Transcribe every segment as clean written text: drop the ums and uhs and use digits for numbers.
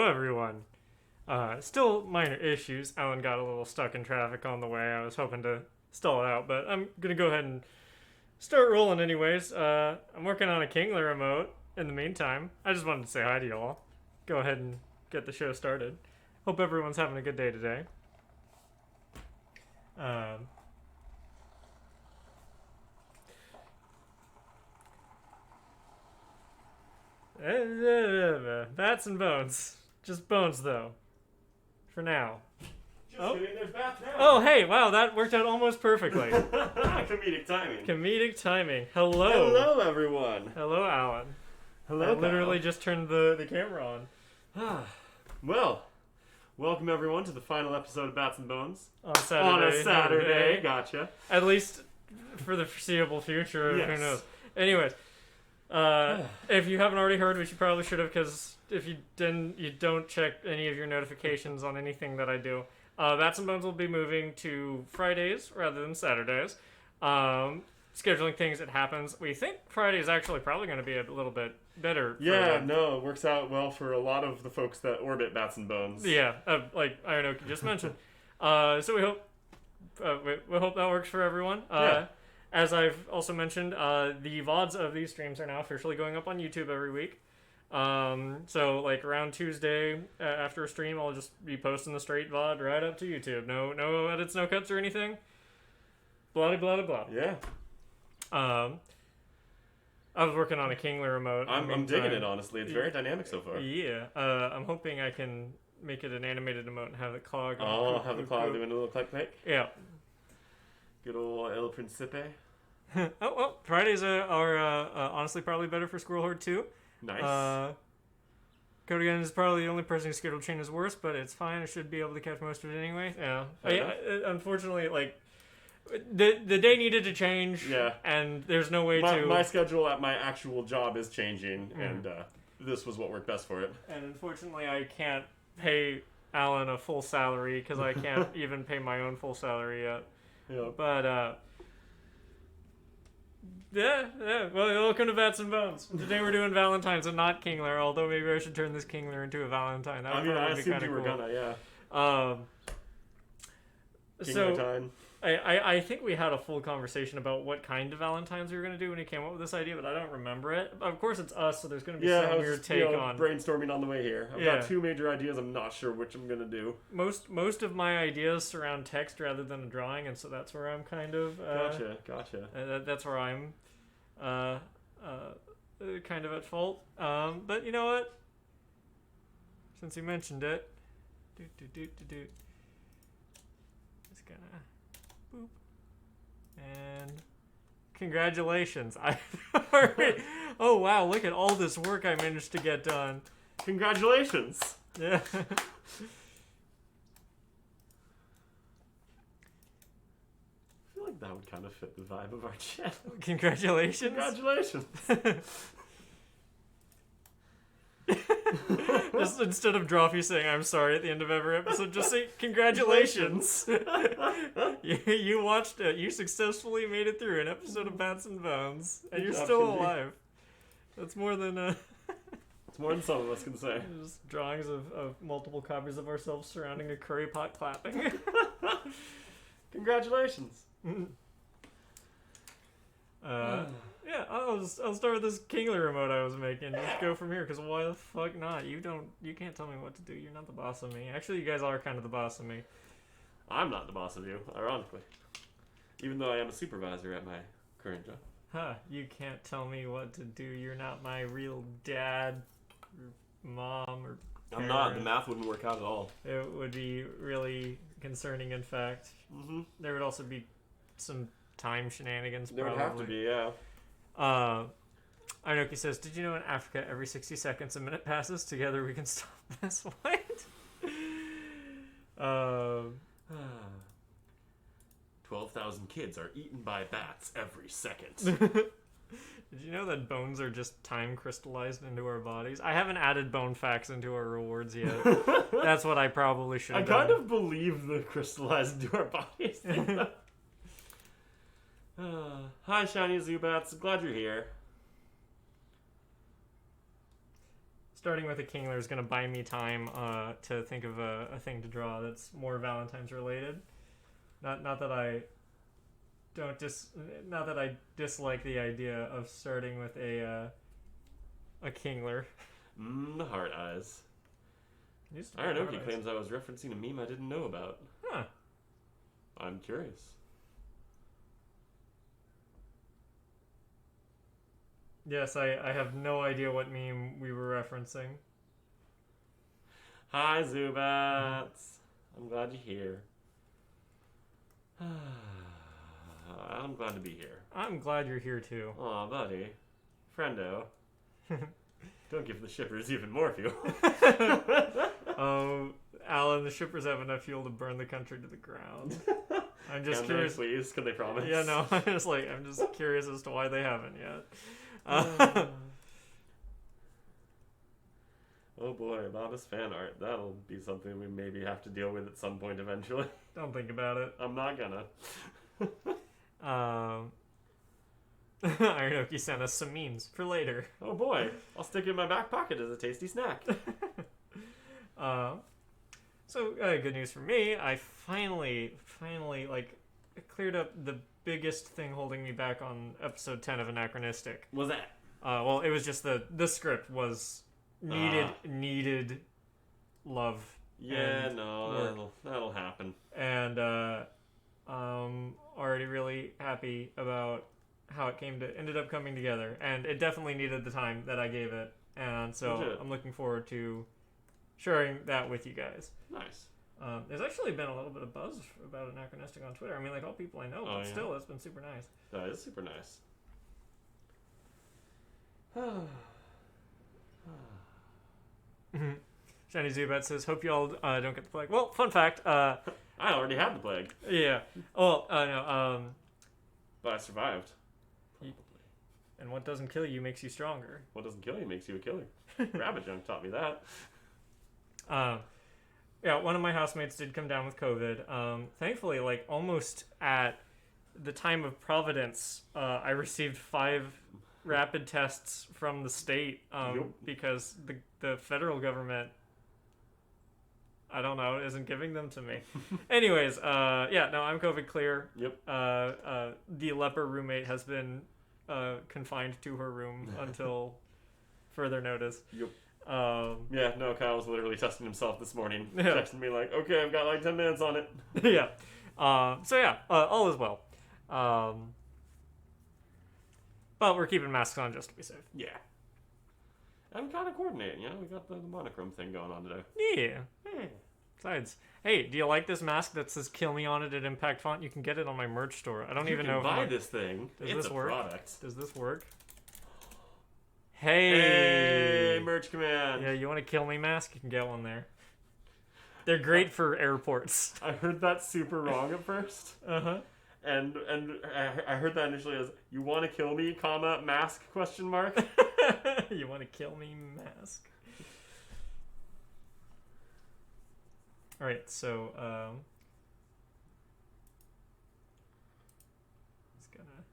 everyone. Still minor issues. Alan got a little stuck in traffic on the way. I was hoping to stall it out, but I'm gonna go ahead and start rolling anyways. I'm working on a Kingler remote in the meantime. I just wanted to say hi to y'all. Go ahead and get the show started. Hope everyone's having a good day today. Bats and bones. Just bones, though. For now. Just kidding, there's bats now. Oh, hey, wow, that worked out almost perfectly. Comedic timing. Comedic timing. Hello. Hello, everyone. Hello, Alan. Hello, I literally just turned the camera on. Well, welcome everyone to the final episode of Bats and Bones. On Saturday. On a Saturday, gotcha. At least for the foreseeable future. Yes. Who knows? Anyways. If you haven't already heard, which you probably should have, because if you didn't, you don't check any of your notifications on anything that I do. Bats and Bones will be moving to Fridays rather than Saturdays. Scheduling things, it happens. We think Friday is actually probably going to be a little bit better. Yeah, no, it works out well for a lot of the folks that orbit Bats and Bones. Yeah, like Iron just mentioned. So we hope that works for everyone. Yeah. As I've also mentioned, the VODs of these streams are now officially going up on YouTube every week. So like around Tuesday after a stream, I'll just be posting the straight VOD right up to YouTube. No edits, no cuts or anything. Blah blah blah. Yeah. I was working on a Kingler remote. I'm digging it, honestly. It's very dynamic so far. Yeah. I'm hoping I can make it an animated emote and have it clog. Oh, have the clog doing a little click. Yeah. Good old El Principe. Oh, well, Fridays are honestly probably better for Squirrel Horde too. Nice. Codigan is probably the only person whose schedule chain is worse, but it's fine. I should be able to catch most of it anyway. Yeah. Unfortunately, like, the day needed to change. Yeah. And there's no way My schedule at my actual job is changing, and this was what worked best for it. And unfortunately, I can't pay Alan a full salary because I can't even pay my own full salary yet. Yeah. But, yeah. Well, welcome to Bats and Bones. Today we're doing Valentines and not Kingler, although maybe I should turn this Kingler into a Valentine. That would I be assumed kind you of were cool. gonna, yeah. So time. I think we had a full conversation about what kind of Valentines we were going to do when we came up with this idea, but I don't remember it. Of course, it's us, so there's going to be some weird take on brainstorming on the way here. I've got two major ideas. I'm not sure which I'm going to do. Most of my ideas surround text rather than a drawing, and so that's where I'm kind of Gotcha. That's where I'm kind of at fault. But you know what? Since you mentioned it, just gonna boop. And congratulations. Oh wow, look at all this work I managed to get done. Congratulations. Yeah. I feel like that would kind of fit the vibe of our channel. Congratulations. Congratulations. Just instead of Drawfee saying I'm sorry at the end of every episode, just say congratulations. You watched it. You successfully made it through an episode of Bats and Bones, and you're still alive. That's more than It's more than some of us can say. Just drawings of multiple copies of ourselves surrounding a curry pot clapping. Congratulations. Yeah, I'll start with this Kingler remote I was making. Just go from here, because why the fuck not? You can't tell me what to do. You're not the boss of me. Actually, you guys are kind of the boss of me. I'm not the boss of you, ironically. Even though I am a supervisor at my current job. Huh, you can't tell me what to do. You're not my real dad, or mom, or parent. I'm not. The math wouldn't work out at all. It would be really concerning, in fact. Mm-hmm. There would also be some time shenanigans, There probably. would have to be, yeah. Inoki says, did you know in Africa every 60 seconds a minute passes? Together we can stop this. What? 12,000 kids are eaten by bats every second. Did you know that bones are just time crystallized into our bodies? I haven't added bone facts into our rewards yet. That's what I probably should have done. I kind of believe the crystallized into our bodies. Hi, Shiny Zubats. Glad you're here. starting with a Kingler is gonna buy me time to think of a thing to draw that's more Valentine's related. Not that I dislike the idea of starting with a Kingler. The heart eyes. Used to be Aaron hard Oki eyes. claims I was referencing a meme I didn't know about. Huh. I'm curious. Yes, I have no idea what meme we were referencing. Hi, Zubats. I'm glad you're here. I'm glad to be here. I'm glad you're here too. Aw, buddy. Friendo. Don't give the shippers even more fuel. Oh, Alan, the shippers have enough fuel to burn the country to the ground. I'm just Can curious. they, please? Can they promise? Yeah, no, I'm just curious as to why they haven't yet. Oh boy, Bobbus fan art. That'll be something we maybe have to deal with at some point eventually. Don't think about it. I'm not gonna. Ironoki sent us some memes for later. Oh boy, I'll stick it in my back pocket as a tasty snack. So good news for me. I finally like cleared up the biggest thing holding me back on episode 10 of Anachronistic. What's that? Well, it was just the script was needed love. Yeah, and no, that'll happen. And already really happy about how it ended up coming together, and it definitely needed the time that I gave it, and so Legit. I'm looking forward to sharing that with you guys. Nice. There's actually been a little bit of buzz about Anachronistic on Twitter. I mean, like all people I know, Oh, but yeah? still, it's been super nice. That is super nice. Shiny Zubat says, "Hope y'all don't get the plague." Well, fun fact. I already had the plague, Yeah. Oh, no. but I survived. And what doesn't kill you makes you stronger. What doesn't kill you makes you a killer. Rabbit Junk taught me that. Yeah, one of my housemates did come down with COVID. Thankfully, like almost at the time of Providence, I received 5 rapid tests from the state Yep. because the federal government, I don't know, isn't giving them to me. Anyways, yeah, no, I'm COVID clear. Yep. The leper roommate has been confined to her room until further notice. Yep. Yeah, no, Kyle was literally testing himself this morning. Yeah. Texting me like, okay, I've got like 10 minutes on it. yeah. So yeah, all is well. But we're keeping masks on just to be safe. Yeah. I'm kind of coordinating, you know? We got the monochrome thing going on today. Yeah. Besides, hey, do you like this mask that says "Kill Me" on it at Impact Font? You can get it on my merch store. I don't You even can know buy if this thing. Does It's this a work? product. Does this work? Hey, merch command. Yeah, you want a "Kill Me" mask? You can get one there. They're great for airports. I heard that super wrong at first. Uh-huh. And I heard that initially as, you want to kill me, comma, mask, question mark. You want to kill me mask. All right, so it's gonna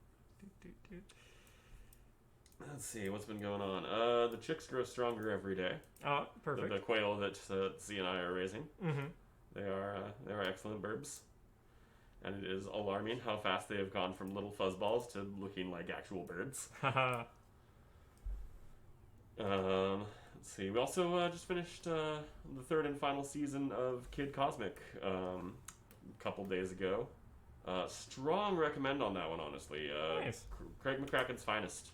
Let's see, what's been going on? The chicks grow stronger every day. Oh, perfect. The quail that C and I are raising. Mm-hmm. They are excellent birds. And it is alarming how fast they have gone from little fuzzballs to looking like actual birds. Haha. Let's see. We also just finished the 3rd and final season of Kid Cosmic a couple days ago. Strong recommend on that one, honestly. Nice. Craig McCracken's finest.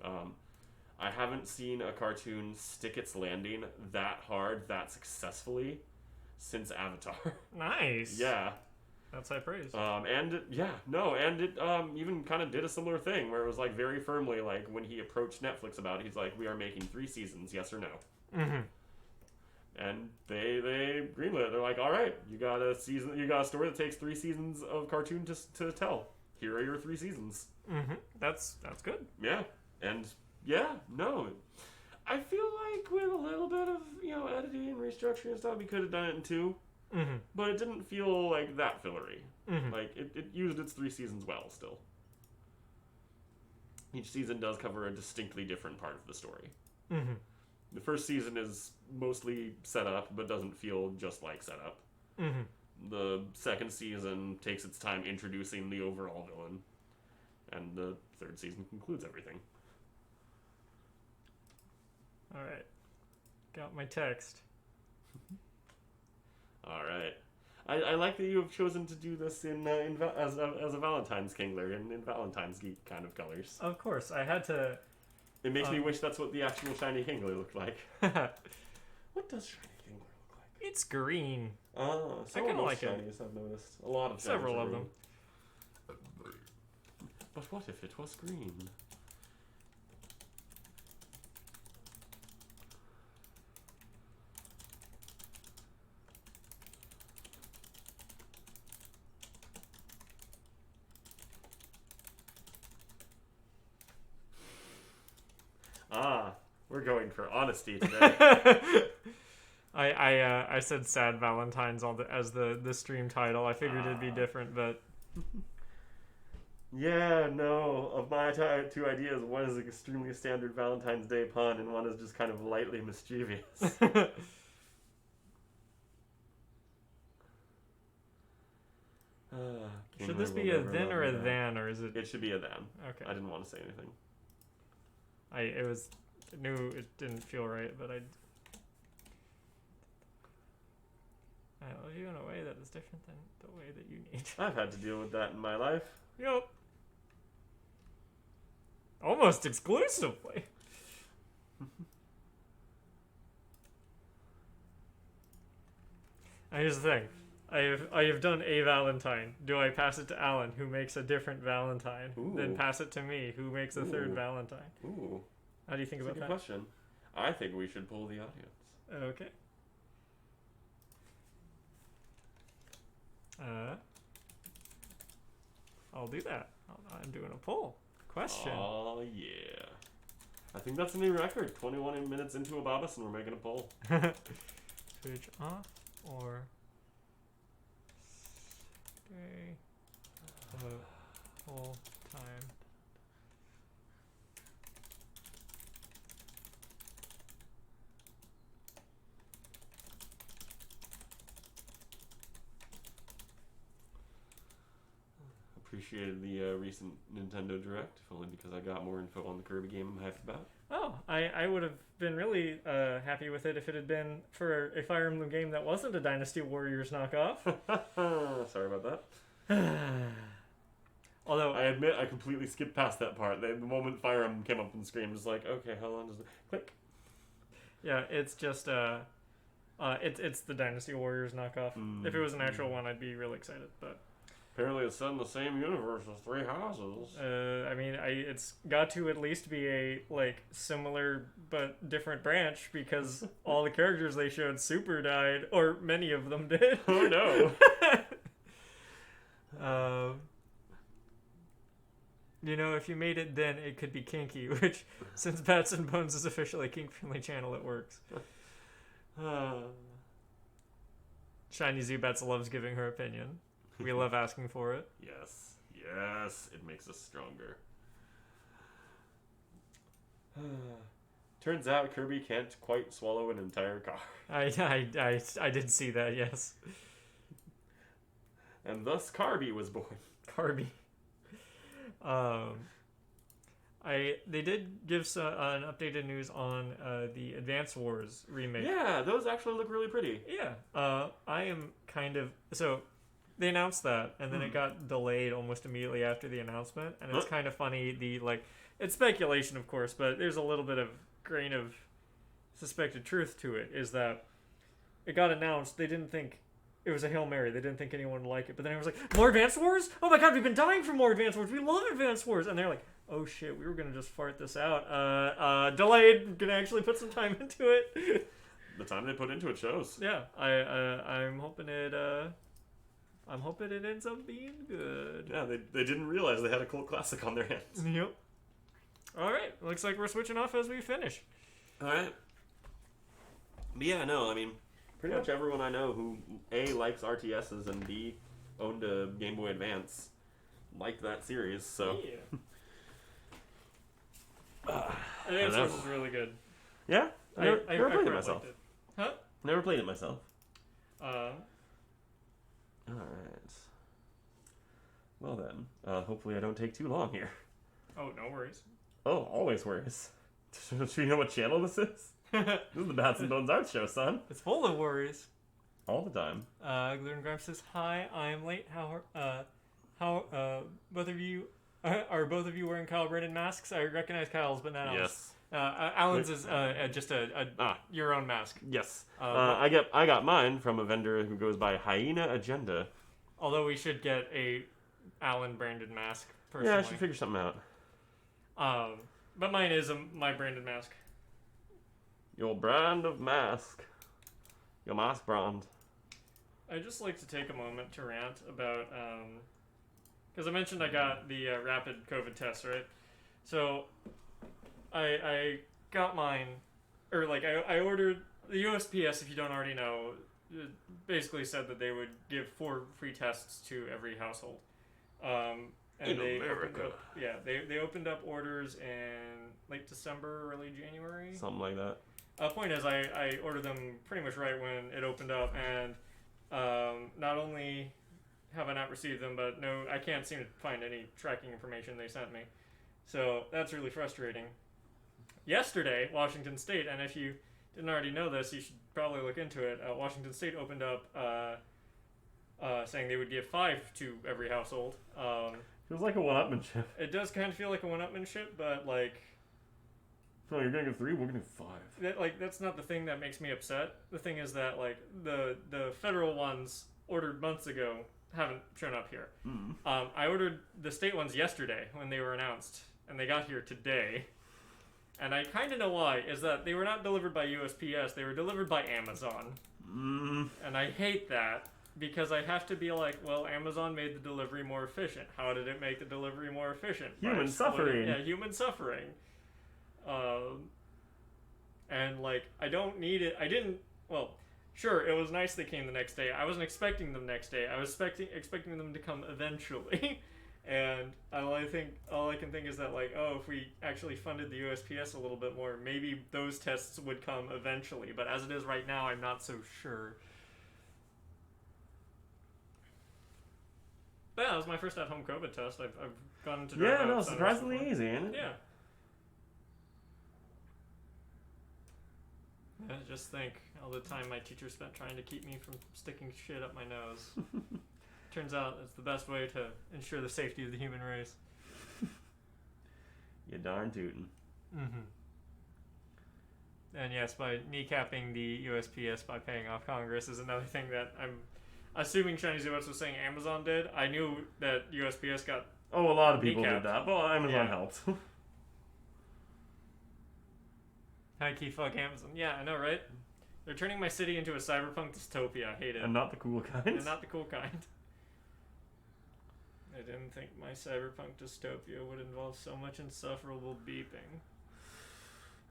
I haven't seen a cartoon stick its landing that hard, that successfully since Avatar. Nice. Yeah. That's high praise. And it even kind of did a similar thing where it was like very firmly like when he approached Netflix about it, he's like, we are making 3 seasons, yes or no. Mm-hmm. And they greenlit it. They're like, all right, you got a story that takes 3 seasons of cartoon to tell. Here are your 3 seasons. Mm-hmm. That's good. Yeah. And yeah, no. I feel like with a little bit of, editing and restructuring and stuff, we could have done it in 2. Mm-hmm. But it didn't feel like that fillery. Mm-hmm. Like, it used its 3 seasons well, still. Each season does cover a distinctly different part of the story. Mm-hmm. The first season is mostly set up, but doesn't feel just like set up. Mm-hmm. The second season takes its time introducing the overall villain, and the third season concludes everything. All right. Got my text. All right. I like that you have chosen to do this as a Valentine's Kingler in Valentine's geek kind of colors. Of course, I had to. It makes me wish that's what the actual shiny Kingler looked like. What does shiny Kingler look like? It's green. Oh, I kind of like it. shinies I've noticed. A lot of Several shinies are of green. them. But what if it was green? We're going for honesty today. I said sad Valentines as the stream title. I figured it'd be different, but yeah, no. Of my two ideas, one is an extremely standard Valentine's Day pun, and one is just kind of lightly mischievous. Should this be a then or a than, or is it? It should be a then. Okay. I didn't want to say anything. I knew it didn't feel right, but I love you in a way that is different than the way that you need. I've had to deal with that in my life. Yep. Almost exclusively. Here's the thing. I have done a Valentine. Do I pass it to Alan, who makes a different Valentine? Ooh. Then pass it to me, who makes a third Valentine? Ooh. How do you think That's about a good question. I think we should poll the audience. Okay. I'll do that. I'm doing a poll. Question. Oh, yeah. I think that's a new record. 21 minutes into a Babas and we're making a poll. Switch off or stay the whole time. Appreciated the recent Nintendo Direct, if only because I got more info on the Kirby game I'm hyped about. Oh, I would have been really happy with it if it had been for a Fire Emblem game that wasn't a Dynasty Warriors knockoff. Sorry about that. Although I admit I completely skipped past that part. The moment Fire Emblem came up on the screen, was like, okay, how long does it... Click. Yeah, it's just it's the Dynasty Warriors knockoff. If it was an actual one, I'd be really excited, but apparently it's set in the same universe as Three Houses. I mean, it's got to at least be a similar but different branch, because all the characters they showed super died, or many of them did. Oh no. If you made it then, it could be kinky, which, since Bats and Bones is officially a kink-friendly channel, it works. Shiny Zubats loves giving her opinion. We love asking for it. Yes, it makes us stronger. Turns out Kirby can't quite swallow an entire car. I did see that, yes. And thus Carby was born. Carby. They did give an updated news on the Advance Wars remake. Yeah, those actually look really pretty. Yeah. I am kind of... So, they announced that, and then it got delayed almost immediately after the announcement, and it's kind of funny, it's speculation, of course, but there's a little bit of grain of suspected truth to it, is that it got announced, they didn't think it was a Hail Mary, they didn't think anyone would like it, but then it was like, more Advance Wars? Oh my god, we've been dying for more Advance Wars, we love Advance Wars, and they're like, oh shit, we were gonna just fart this out, delayed, gonna actually put some time into it. The time they put into it shows. Yeah, I'm hoping it ends up being good. Yeah, they didn't realize they had a cult classic on their hands. Yep. Alright, looks like we're switching off as we finish. Alright. But yeah, no, I mean, pretty much everyone I know who A, likes RTSs and B, owned a Game Boy Advance liked that series, so... Yeah. Advance Wars is really good. Yeah? I never played it probably myself. did. Huh? Never played it myself. Uh, Alright. Well then, hopefully I don't take too long here. oh, no worries. Oh, always worries. Do you know what channel this is? This is the Bats and Bones Art Show, son. It's full of worries. All the time. Gluten Grimes says, "Hi, I'm late. How both of you are both of you wearing Kyle Braden masks? I recognize Kyle's, but not Alan's. Yes. Alan's is just your own mask. Yes. I got mine from a vendor who goes by Hyena Agenda. Although we should get a Alan branded mask. Personally. Yeah, I should figure something out. But mine is my branded mask. Your brand of mask. Your mask brand. I'd just like to take a moment to rant about, because I mentioned I got the rapid COVID test, right? So, I got mine, or like I ordered the USPS. If you don't already know, basically said that they would give 4 free tests to every household. And they opened up orders in late December, early January. Something like that. Point is, I ordered them pretty much right when it opened up, and not only have I not received them, but no, I can't seem to find any tracking information they sent me. So that's really frustrating. Yesterday, Washington State, and if you didn't already know this, you should probably look into it. Washington State opened up saying they would give 5 to every household. Feels like a one-upmanship. It does kind of feel like a one-upmanship, but like... No, you're gonna give 3, we're gonna give 5. That's not the thing that makes me upset. The thing is that, like, the federal ones ordered months ago haven't shown up here. I ordered the state ones yesterday when they were announced, and they got here today. And I kind of know why, is that they were not delivered by USPS, they were delivered by Amazon. And I hate that, because I have to be like, well, Amazon made the delivery more efficient. How did it make the delivery more efficient? Human suffering. Yeah, human suffering. And like, I don't need it. Well, sure, it was nice they came the next day. I wasn't expecting them next day. I was expecting them to come eventually. And all I can think is that, like, oh, if we actually funded the USPS a little bit more, maybe those tests would come eventually. But as it is right now, I'm not so sure. But yeah, that was my first at-home COVID test. I've gone to drive out surprisingly easy, ain't it? Yeah. I just think all the time my teacher spent trying to keep me from sticking shit up my nose. Turns out it's the best way to ensure the safety of the human race. You darn tootin'. And yes, by kneecapping the USPS by paying off Congress is another thing that I'm assuming Shiny Zubats was saying Amazon did. I knew that USPS got a lot of people kneecapped. did that, but Amazon helped. High key fuck Amazon. Yeah, I know, right? They're turning my city into a cyberpunk dystopia. I hate it. And not the cool kind. And not the cool kind. I didn't think my cyberpunk dystopia would involve so much insufferable beeping.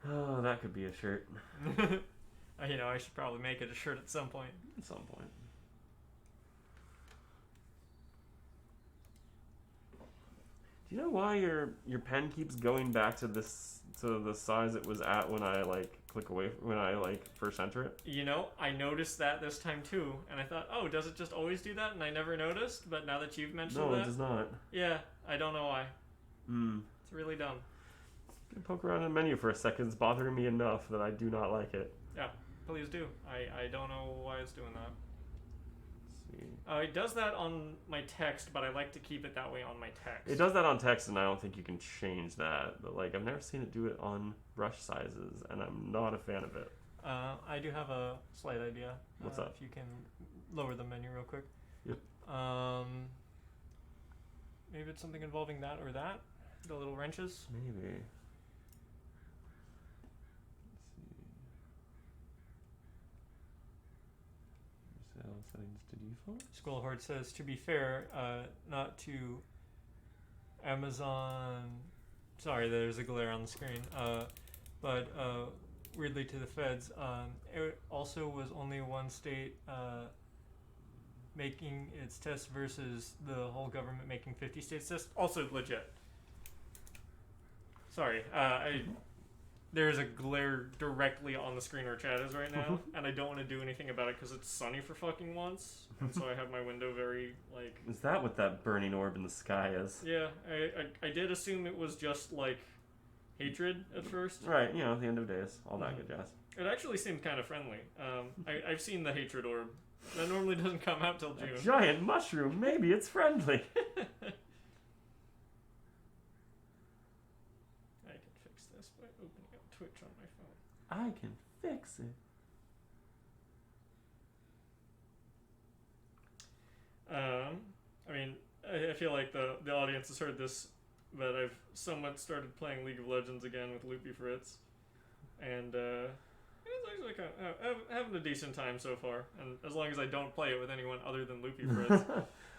Oh, that could be a shirt. I should probably make it a shirt at some point. At some point. Do you know why your pen keeps going back to the size it was at when I click away when I first enter it? I noticed that this time too, and I thought, oh, does it just always do that? And I never noticed, but now that you've mentioned that, no, it does not. Yeah, I don't know why. It's really dumb. Poke around in the menu for a second. It's bothering me enough that I do not like it. Yeah, please do. I don't know why it's doing that. Let's see. It does that on my text, but I like to keep it that way on my text. It does that on text, and I don't think you can change that. But I've never seen it do it on brush sizes, and I'm not a fan of it. I do have a slight idea. What's up? If you can lower the menu real quick. Yep. Maybe it's something involving that or that. The little wrenches. Maybe. Settings to default. Skull Horde says, to be fair, not to Amazon. Sorry, there's a glare on the screen. But weirdly to the feds, it also was only one state making its tests versus the whole government making 50 states tests. Also legit. Sorry, there's a glare directly on the screen where chat is right now, and I don't want to do anything about it because it's sunny for fucking once, and so I have my window very, like... Is that what that burning orb in the sky is? Yeah, I did assume it was just, like, hatred at first. Right, you know, the end of days, all that good jazz. It actually seemed kind of friendly. I've seen the hatred orb. That normally doesn't come out till June. A giant mushroom, maybe it's friendly. I can fix this by opening up Twitch on my phone. I can fix it. I mean, I feel like the audience has heard this, but I've somewhat started playing League of Legends again with Loopy Fritz, and it's actually kind of having a decent time so far. And as long as I don't play it with anyone other than Loopy Fritz.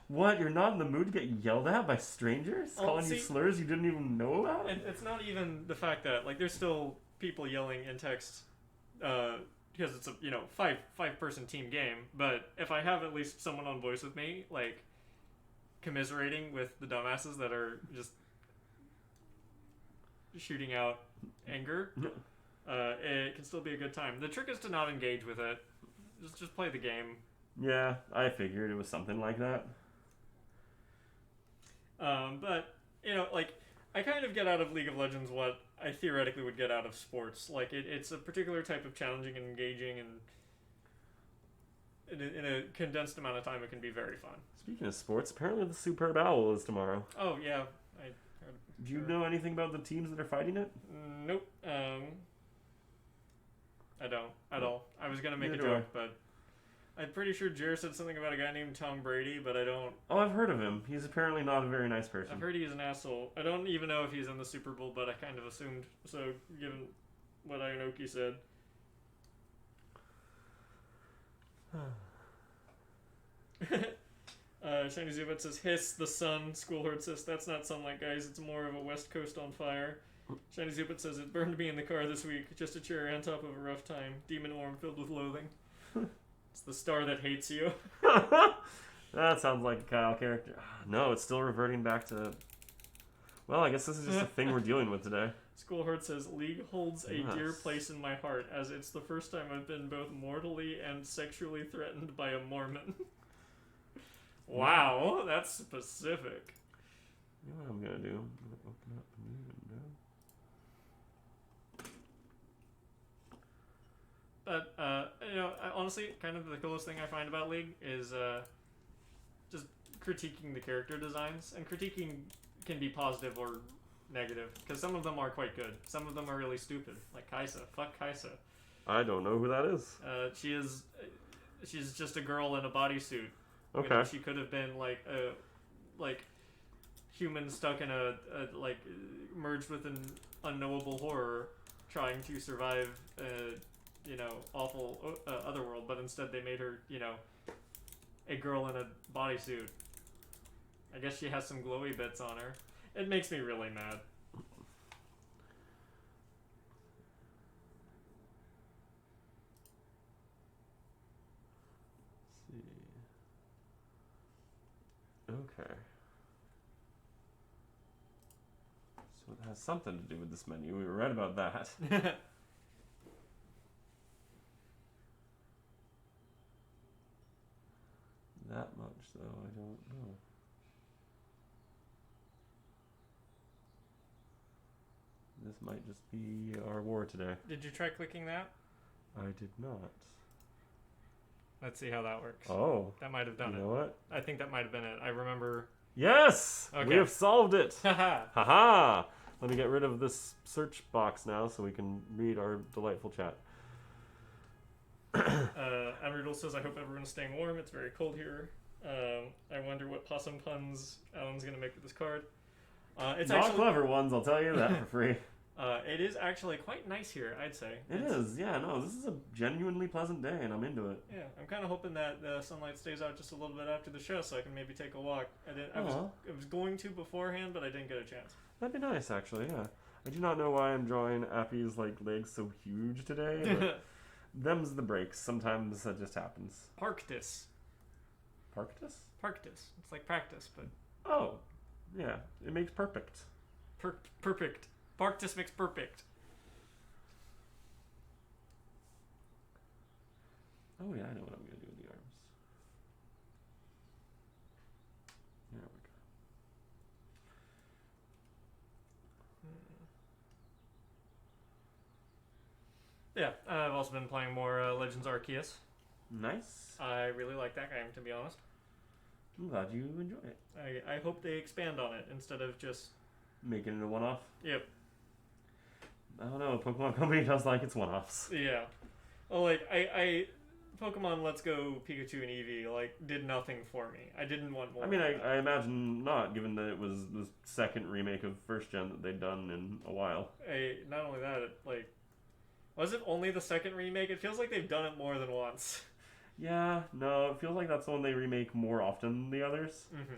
What? You're not in the mood to get yelled at by strangers? Calling you slurs you didn't even know about? And it's not even the fact that, like, there's still people yelling in text, because it's a, you know, five-person team game, but if I have at least someone on voice with me, like, commiserating with the dumbasses that are just shooting out anger, it can still be a good time. The trick is to not engage with it. Just play the game. Yeah, I figured it was something like that. But, you know, like, I kind of get out of League of Legends what I theoretically would get out of sports. Like, it's a particular type of challenging and engaging, and in a condensed amount of time, it can be very fun. Speaking of sports, apparently the Superb Owl is tomorrow. Oh, yeah. Do you know anything about the teams that are fighting it? Nope. I don't at all. I was going to make a joke, but I'm pretty sure Jer said something about a guy named Tom Brady, but I don't... Oh, I've heard of him. He's apparently not a very nice person. I've heard he's an asshole. I don't even know if he's in the Super Bowl, but I kind of assumed. So, given what Ionoki said. Shiny Zubat says, hiss, the sun. Schoolherd says, that's not sunlight, guys. It's more of a West Coast on fire. Shiny Zubat says, it burned me in the car this week. Just a cherry on top of a rough time. Demon worm filled with loathing. It's the star that hates you. That sounds like a Kyle character. No, it's still reverting back to... Well, I guess this is just a thing we're dealing with today. Schoolherd says, League holds a dear place in my heart, as it's the first time I've been both mortally and sexually threatened by a Mormon. Wow, that's specific. You know what I'm going to do? I'm going to open up a new window. But, you know, honestly, kind of the coolest thing I find about League is just critiquing the character designs. And critiquing can be positive or negative, because some of them are quite good. Some of them are really stupid, like Kaisa. Fuck Kaisa. I don't know who that is. She's just a girl in a bodysuit. Okay. You know, she could have been like a human stuck in a merged with an unknowable horror, trying to survive you know, awful otherworld, but instead they made her, you know, a girl in a bodysuit. I guess she has some glowy bits on her. It makes me really mad. Let's see. Okay. So it has something to do with this menu. We were right about that. That much, though, I don't know. This might just be our war today. Did you try clicking that? I did not. Let's see how that works. Oh. That might have done it. You know what? I think that might have been it. I remember... Yes! Okay. We have solved it! Haha! Haha! Let me get rid of this search box now so we can read our delightful chat. Admiral says, I hope everyone's staying warm. It's very cold here. I wonder what possum puns Alan's going to make with this card. It's Not actually clever ones, I'll tell you that for free. It is actually quite nice here, I'd say. It is, yeah, no, this is a genuinely pleasant day, and I'm into it. Yeah, I'm kind of hoping that the sunlight stays out just a little bit after the show so I can maybe take a walk. I was going to beforehand, but I didn't get a chance. That'd be nice, actually, yeah. I do not know why I'm drawing Appy's, legs so huge today, but them's the breaks. Sometimes that just happens. Parctus. Parctus? Parctus. It's like practice, but... Oh, yeah. It makes perfect. Perfect. Parctus makes perfect. Oh yeah, I know what I'm gonna do with the arms. There we go. Yeah, I've also been playing more Legends Arceus. Nice. I really like that game, to be honest. I'm glad you enjoy it. I hope they expand on it instead of just making it a one-off. Yep. I don't know. Pokemon Company does like its one-offs. Yeah. Well, like I Pokemon Let's Go Pikachu and Eevee like did nothing for me. I didn't want more. I mean, I imagine not, given that it was the second remake of first gen that they'd done in a while. Not only that, was it only the second remake? It feels like they've done it more than once. Yeah, no, it feels like that's the one they remake more often than the others. Mm-hmm.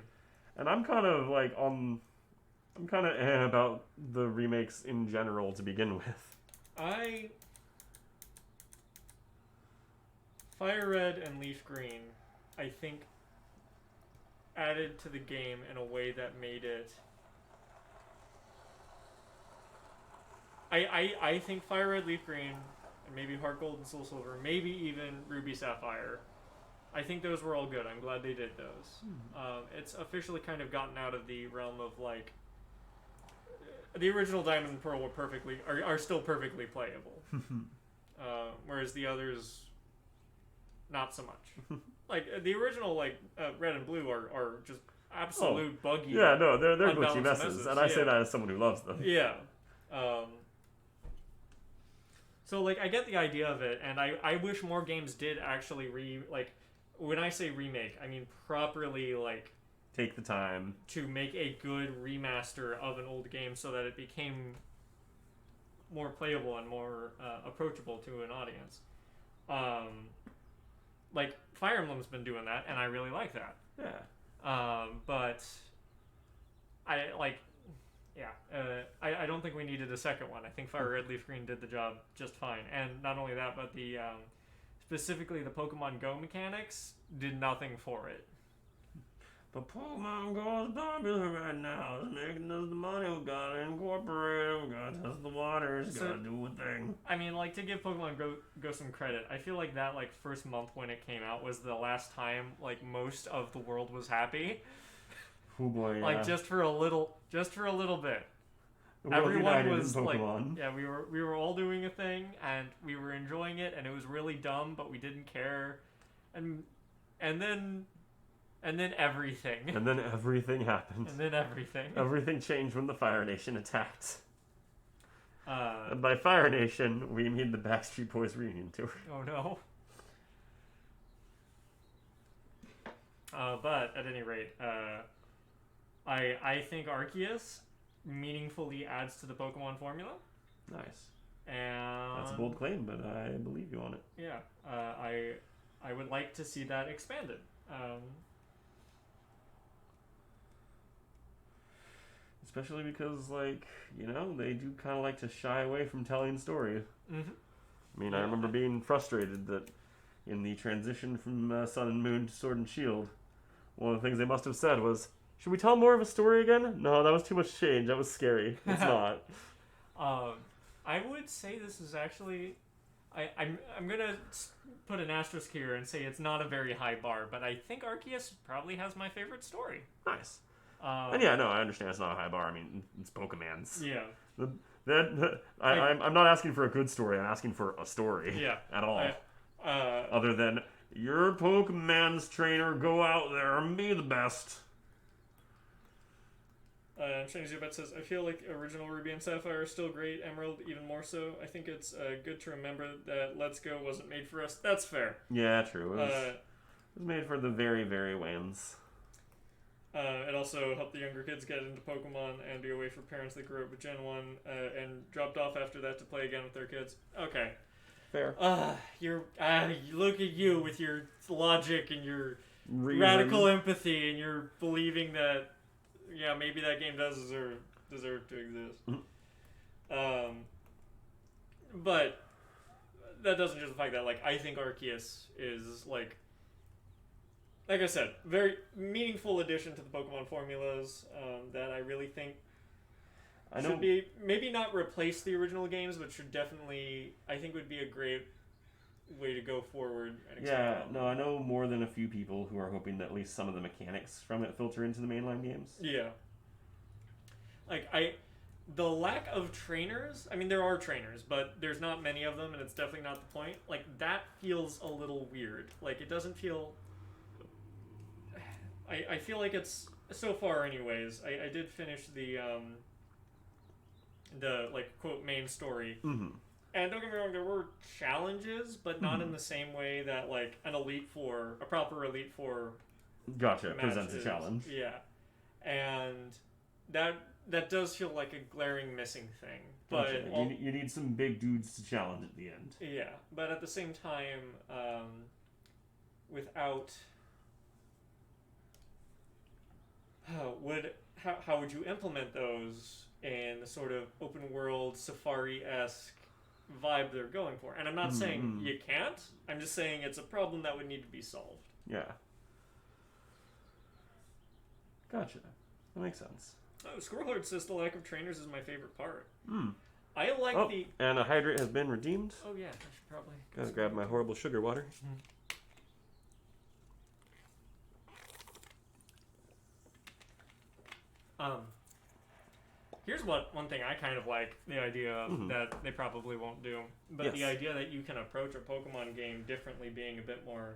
And I'm kind of about the remakes in general to begin with. Fire Red and Leaf Green, I think, added to the game in a way that made it... I think Fire Red, Leaf Green, and maybe Heart Gold and Soul Silver, maybe even Ruby Sapphire, I think those were all good. I'm glad they did those. It's officially kind of gotten out of the realm of, like... The original Diamond and Pearl are still perfectly playable. Whereas the others... not so much. Like the original, Red and Blue are just absolute buggy. Yeah, no, they're unbalanced glitchy messes, and I say that as someone who loves them. Yeah. So I get the idea of it, and I wish more games did actually when I say remake, I mean properly take the time to make a good remaster of an old game so that it became more playable and more approachable to an audience. Fire Emblem's been doing that, and I really like that. Yeah. But I don't think we needed a second one. I think Fire Red, Leaf Green did the job just fine. And not only that, but the specifically the Pokemon Go mechanics did nothing for it. But Pokemon Go is popular right now. It's making us the money. We gotta incorporate it. We gotta test the waters. Gotta do a thing. I mean, to give Pokemon Go some credit, I feel like that first month when it came out was the last time most of the world was happy. Oh boy, yeah. Just for a little bit. Everyone was we were all doing a thing and we were enjoying it, and it was really dumb, but we didn't care, and then everything. And then everything happened. And then everything. Everything changed when the Fire Nation attacked. And by Fire Nation, we mean the Backstreet Boys reunion tour. Oh no. But at any rate, I think Arceus meaningfully adds to the Pokemon formula. Nice. And that's a bold claim, but I believe you on it. Yeah. I would like to see that expanded. Especially because, they do kind of like to shy away from telling stories. Mm-hmm. I mean, I remember being frustrated that in the transition from Sun and Moon to Sword and Shield, one of the things they must have said was, should we tell more of a story again? No, that was too much change. That was scary. It's not. I would say this is actually... I'm going to put an asterisk here and say it's not a very high bar, but I think Arceus probably has my favorite story. Nice. And yeah, no, I understand it's not a high bar. I mean, it's Pokemon's. Yeah. I'm not asking for a good story. I'm asking for a story. Yeah. At all. Other than, your Pokemon's trainer, go out there and be the best. Shiny Zubat says, I feel like original Ruby and Sapphire are still great, Emerald even more so. I think it's good to remember that Let's Go wasn't made for us. That's fair. Yeah, true. It was made for the very, very whams. It also helped the younger kids get into Pokemon and be a way for parents that grew up with Gen 1 and dropped off after that to play again with their kids. Okay. Fair. Look at you with your logic and your radical empathy and your believing that, yeah, maybe that game does deserve to exist. Mm-hmm. But that doesn't just the fact that, I think Arceus is, like I said, very meaningful addition to the Pokemon formulas that I really think should be, maybe not replace the original games, but should definitely, I think would be a great way to go forward. And Yeah, no, I know more than a few people who are hoping that at least some of the mechanics from it filter into the mainline games. Yeah. Like, the lack of trainers, I mean, there are trainers, but there's not many of them, and it's definitely not the point. Like, that feels a little weird. Like, it doesn't feel... I feel like it's... So far, anyways, I did finish the like, quote, main story. Mm-hmm. And don't get me wrong, there were challenges, but not in the same way that, like, a proper Elite Four Gotcha, match presents a is. challenge. Yeah. And that does feel like a glaring missing thing. Gotcha. But You need some big dudes to challenge at the end. yeah, but at the same time, without... How would you implement those in the sort of open world safari-esque vibe they're going for? And I'm not saying you can't. I'm just saying it's a problem that would need to be solved. Yeah. Gotta. That makes sense. Oh, Squirrelheart says the lack of trainers is my favorite part. Hmm. I like the... And a hydrate has been redeemed. Oh yeah, I should probably... Gotta grab my horrible sugar water. Here's one thing I kind of like the idea of that they probably won't do, but the idea that you can approach a Pokemon game differently, being a bit more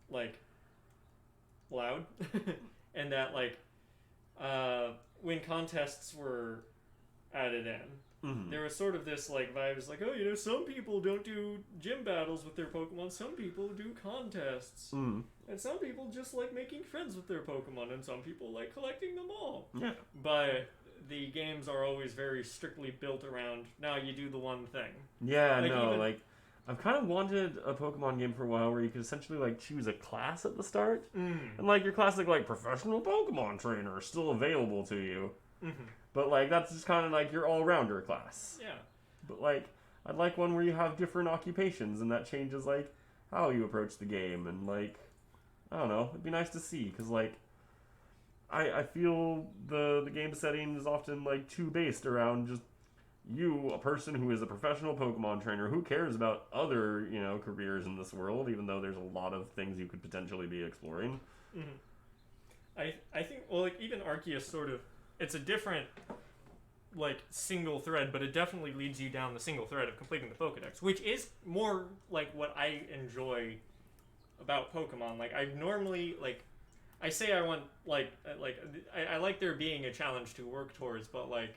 like loud, and that like when contests were added in, there was sort of this like vibe. It's like, oh, you know, some people don't do gym battles with their Pokemon, some people do contests. And some people just like making friends with their Pokemon, and some people like collecting them all. Yeah. But the games are always very strictly built around, now you do the one thing. Yeah, I've kind of wanted a Pokemon game for a while where you could essentially like choose a class at the start. And like your classic like professional Pokemon trainer is still available to you. But like that's just kind of like your all-rounder class. Yeah. But like I'd like one where you have different occupations and that changes like how you approach the game, and like I don't know, it'd be nice to see, because like I feel the game setting is often like too based around just you, a person who is a professional Pokemon trainer who cares about other, you know, careers in this world, even though there's a lot of things you could potentially be exploring. I think, well, like even Arceus sort of, it's a different like single thread, but it definitely leads you down the single thread of completing the Pokedex, which is more like what I enjoy about Pokemon. Like I normally like, I say I want I like there being a challenge to work towards, but like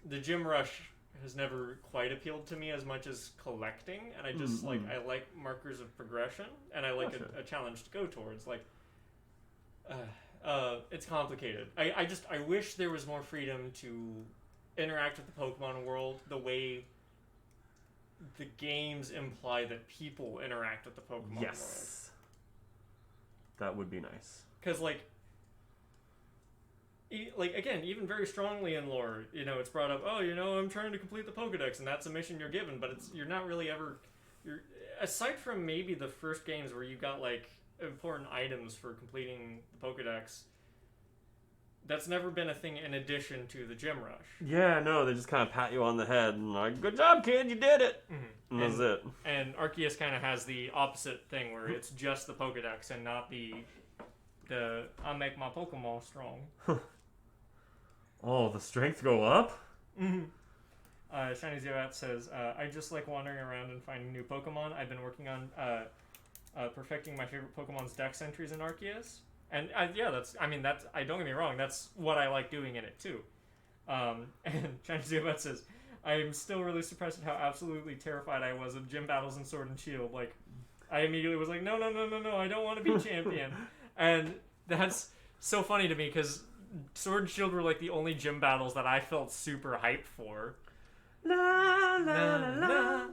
the gym rush has never quite appealed to me as much as collecting, and I just like I like markers of progression, and I like a challenge to go towards. Like it's complicated. I wish there was more freedom to interact with the Pokemon world the way the games imply that people interact with the Pokemon world. That would be nice. Because, like, again, even very strongly in lore, you know, it's brought up, oh, you know, I'm trying to complete the Pokedex, and that's a mission you're given, but you're not really ever... aside from maybe the first games where you got, like, important items for completing the Pokedex, that's never been a thing in addition to the gym rush. Yeah, no, they just kind of pat you on the head and like, good job, kid, you did it! And that's it. And Arceus kind of has the opposite thing, where it's just the Pokedex and not the I make my Pokemon strong. Oh, the strength go up? Shiny Zeoat says, I just like wandering around and finding new Pokemon. I've been working on perfecting my favorite Pokemon's Dex entries in Arceus. And I don't get me wrong, that's what I like doing in it too. And Shiny Zeoat says, I'm still really surprised at how absolutely terrified I was of gym battles in Sword and Shield. Like, I immediately was like, no, I don't want to be champion. And that's so funny to me, because Sword and Shield were like the only gym battles that I felt super hyped for. La la la la.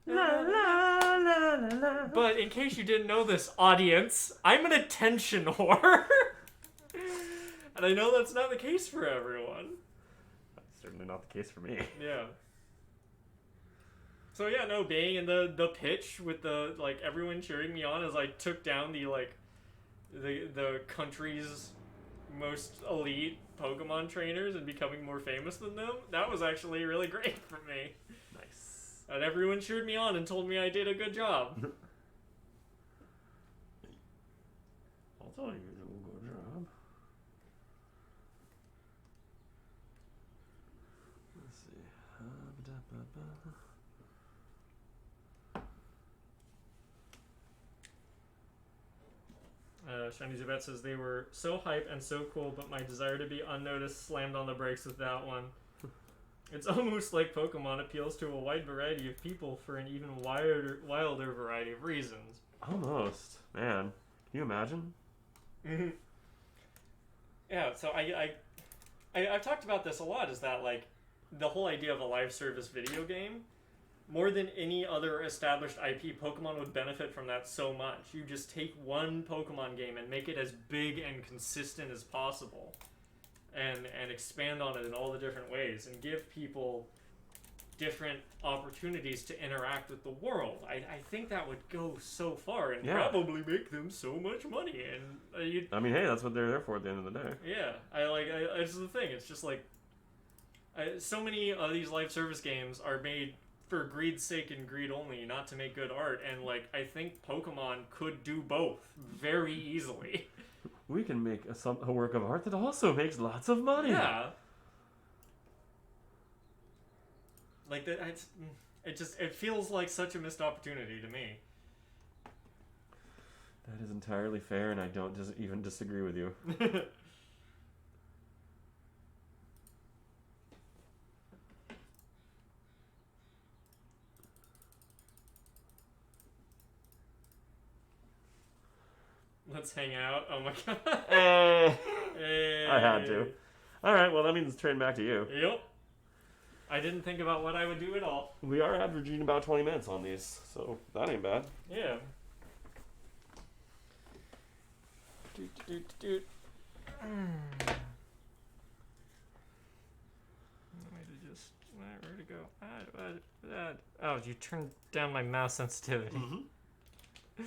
La, la, la, la, la. But in case you didn't know this, audience, I'm an attention whore. And I know that's not the case for everyone. That's certainly not the case for me. Yeah. So yeah, no, being in the pitch with the, like, everyone cheering me on as I took down the, like, the country's most elite Pokemon trainers and becoming more famous than them, that was actually really great for me. Nice. And everyone cheered me on and told me I did a good job. I'll tell you did a good job. Let's see. Shiny Zubat says they were so hype and so cool, but my desire to be unnoticed slammed on the brakes with that one. It's almost like Pokemon appeals to a wide variety of people for an even wilder variety of reasons. Almost. Man, can you imagine? Mm-hmm. Yeah, so I've talked about this a lot, is that, like, the whole idea of a live service video game, more than any other established IP, Pokemon would benefit from that so much. You just take one Pokemon game and make it as big and consistent as possible, and expand on it in all the different ways, and give people different opportunities to interact with the world. I think that would go so far and probably make them so much money. And I mean, hey, that's what they're there for at the end of the day. Yeah, it's the thing. It's just like so many of these live service games are made for greed's sake and greed only, not to make good art. And like, I think Pokemon could do both very easily. We can make a work of art that also makes lots of money. Yeah. Like that, it feels like such a missed opportunity to me. That is entirely fair, and I don't even disagree with you. Let's hang out. Oh my god. Hey. I had to. All right, well, that means it's turning back to you. Yep. I didn't think about what I would do at all. We are averaging about 20 minutes on these, so that ain't bad. Yeah. Where to go? Oh, you turned down my mouse sensitivity. Mm-hmm.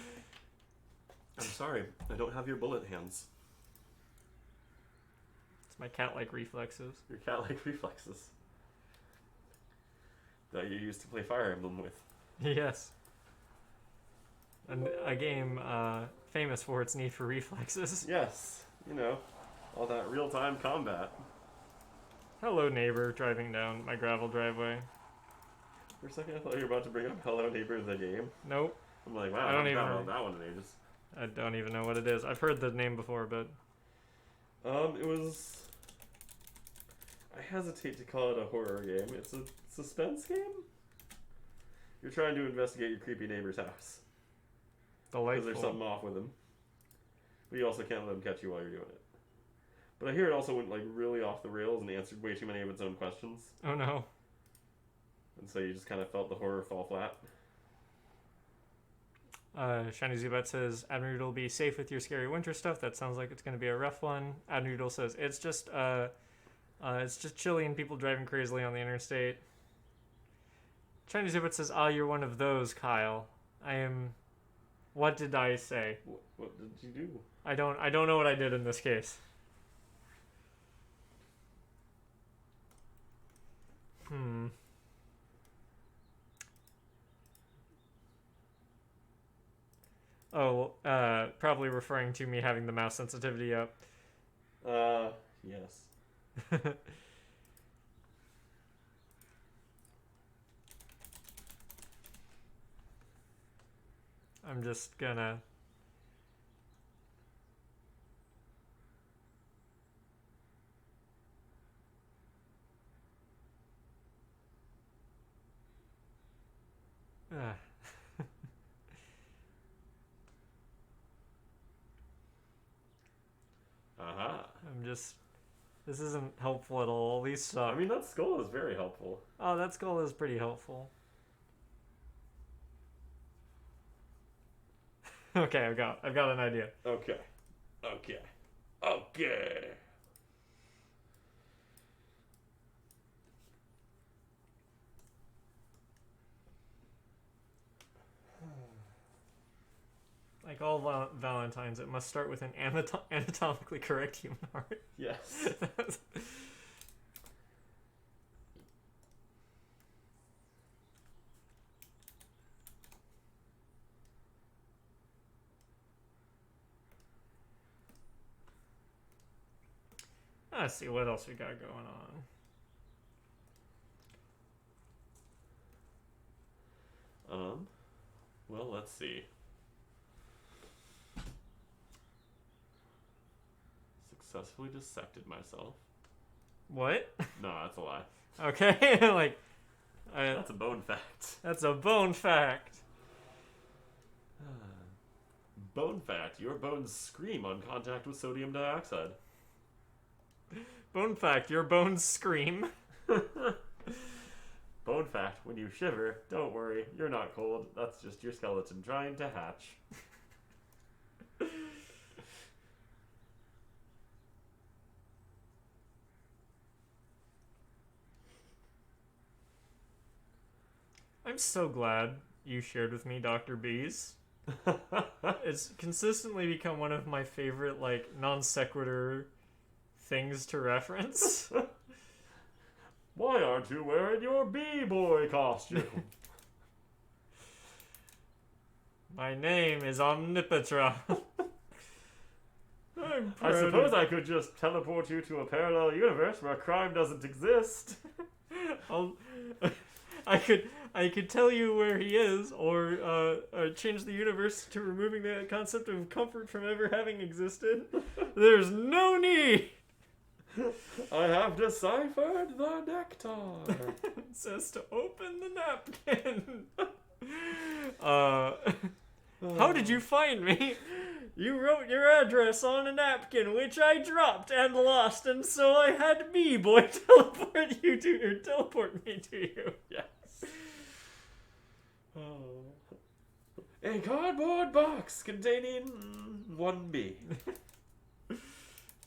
I'm sorry, I don't have your bullet hands. It's my cat-like reflexes. Your cat-like reflexes. That you used to play Fire Emblem with. Yes. And a game famous for its need for reflexes. Yes, you know, all that real-time combat. Hello, neighbor, driving down my gravel driveway. For a second, I thought you were about to bring up Hello Neighbor the game. Nope. I'm like, wow, I don't even know that one in ages. I don't even know what it is. I've heard the name before, but... It was... I hesitate to call it a horror game. It's a suspense game? You're trying to investigate your creepy neighbor's house. Delightful. Because there's something off with him. But you also can't let him catch you while you're doing it. But I hear it also went like really off the rails and answered way too many of its own questions. Oh no. And so you just kind of felt the horror fall flat. Shiny Zubat says, Admiradoodle, be safe with your scary winter stuff. That sounds like it's going to be a rough one. Admiradoodle says, it's just chilly and people driving crazily on the interstate. Shiny Zubat says, you're one of those, Kyle. I am... What did I say? What did you do? I don't know what I did in this case. Oh, probably referring to me having the mouse sensitivity up. Yes. I'm just gonna... I'm just... This isn't helpful at all. These suck. I mean, that skull is very helpful. Oh, that skull is pretty helpful. Okay, I've got an idea. Okay. Like all Valentines, it must start with an anatomically correct human heart. Yes. Let's see what else we got going on. Well, let's see. Successfully dissected myself. What? No, that's a lie. Okay, like... That's a bone fact. That's a bone fact. Bone fact. Your bones scream on contact with sodium dioxide. Bone fact. Your bones scream. Bone fact. When you shiver, don't worry. You're not cold. That's just your skeleton trying to hatch. I'm so glad you shared with me Dr. Bees. It's consistently become one of my favorite, like, non sequitur things to reference. Why aren't you wearing your bee-boy costume? My name is Omnipatra. I suppose I could just teleport you to a parallel universe where crime doesn't exist. I could tell you where he is, or change the universe to removing the concept of comfort from ever having existed. There's no need. I have deciphered the nectar. It says to open the napkin. How did you find me? You wrote your address on a napkin, which I dropped and lost, and so I had B-Boy teleport me to you. Yes. A cardboard box containing one bee.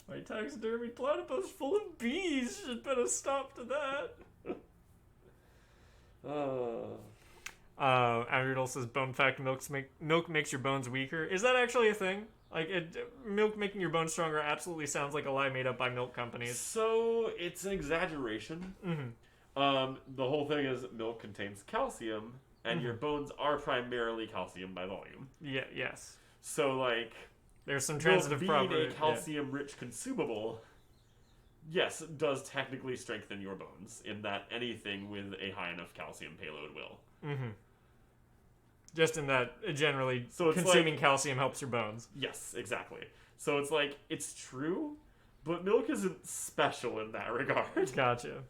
My taxidermy platypus full of bees should put a stop to that. Adriel says, bone fact, milk makes your bones weaker. Is that actually a thing? Like, milk making your bones stronger absolutely sounds like a lie made up by milk companies. So, it's an exaggeration. Mm-hmm. The whole thing is milk contains calcium, and your bones are primarily calcium by volume. Yeah, yes. So, like... There's some transitive property. Being a calcium-rich consumable, yes, does technically strengthen your bones, in that anything with a high enough calcium payload will. Mm-hmm. Just in that, generally, so consuming calcium helps your bones. Yes, exactly. So it's like, it's true, but milk isn't special in that regard. Gotcha.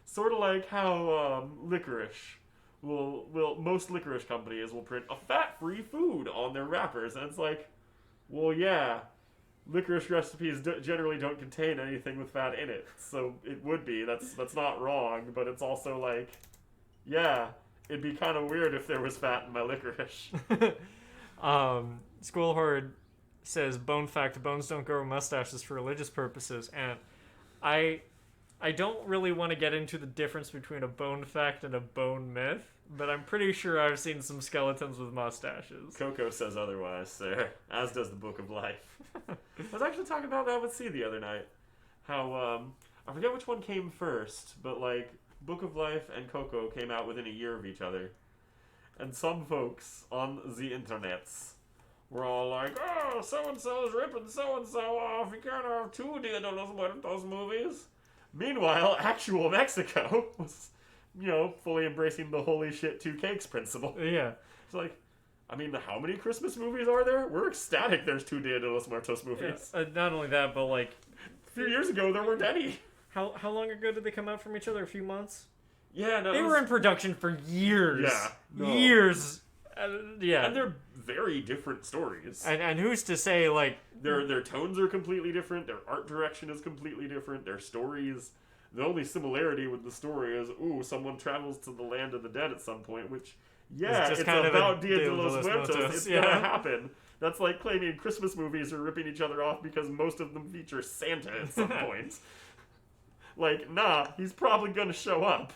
Sort of like how licorice most licorice companies will print a fat-free food on their wrappers, and it's like, well, yeah, licorice recipes generally don't contain anything with fat in it, so it would be. That's not wrong, but it's also like, yeah, it'd be kind of weird if there was fat in my licorice. Squirrel Horde says, bone fact, bones don't grow mustaches for religious purposes, and I don't really want to get into the difference between a bone fact and a bone myth, but I'm pretty sure I've seen some skeletons with mustaches. Coco says otherwise, sir, as does the Book of Life. I was actually talking about that with C the other night. How, I forget which one came first, but, like, Book of Life and Coco came out within a year of each other. And some folks on the internets were all like, oh, so-and-so's ripping so-and-so off. You can't have two Dia de los Muertos movies. Meanwhile, actual Mexico was, fully embracing the holy shit two cakes principle. Yeah. It's like, I mean, how many Christmas movies are there? We're ecstatic there's two Dia de los Muertos movies. Yeah. Not only that, but like... A few years ago, there weren't any. How long ago did they come out from each other? A few months? Yeah, no. They were in production for years. Yeah. No. Years. Yeah. And they're very different stories. And who's to say, like... Their tones are completely different. Their art direction is completely different. Their stories... The only similarity with the story is, someone travels to the land of the dead at some point, which, it's kind about of Dia de los Muertos. It's gonna happen. That's like claiming Christmas movies are ripping each other off because most of them feature Santa at some point. Like, nah, he's probably gonna show up.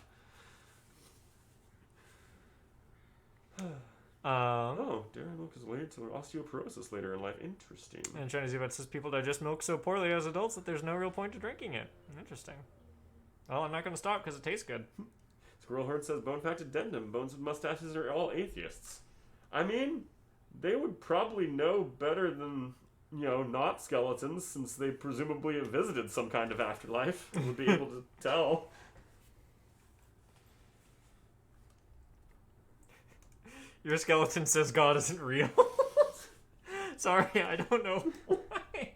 Dairy milk is related to osteoporosis later in life. Interesting. And Chinese Yvette says people digest milk so poorly as adults that there's no real point to drinking it. Interesting. Well, I'm not going to stop because it tastes good. Squirrel Herd says bone fact addendum. Bones with mustaches are all atheists. I mean, they would probably know better than not skeletons, since they presumably have visited some kind of afterlife, would be able to tell. Your skeleton says God isn't real. Sorry, I don't know why.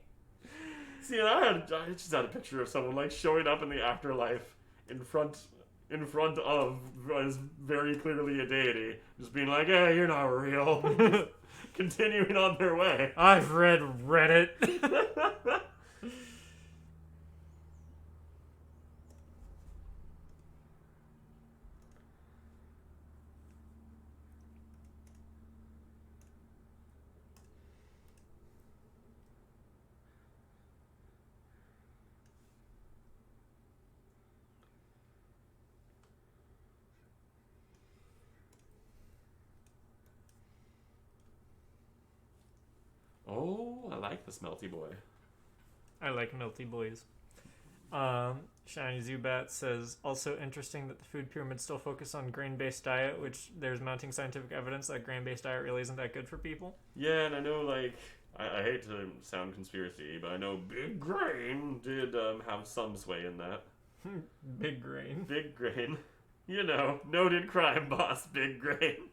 See, I just had a picture of someone like showing up in the afterlife in front of what is very clearly a deity, just being like, "Hey, you're not real." Continuing on their way. I've read Reddit. Oh, I like this melty boy. I like melty boys. Shiny Zubat says, also interesting that the food pyramid still focus on grain-based diet, which there's mounting scientific evidence that grain-based diet really isn't that good for people. Yeah, and I know, like, I hate to sound conspiracy, but I know Big Grain did have some sway in that. Big Grain. Big Grain. Noted crime boss Big Grain.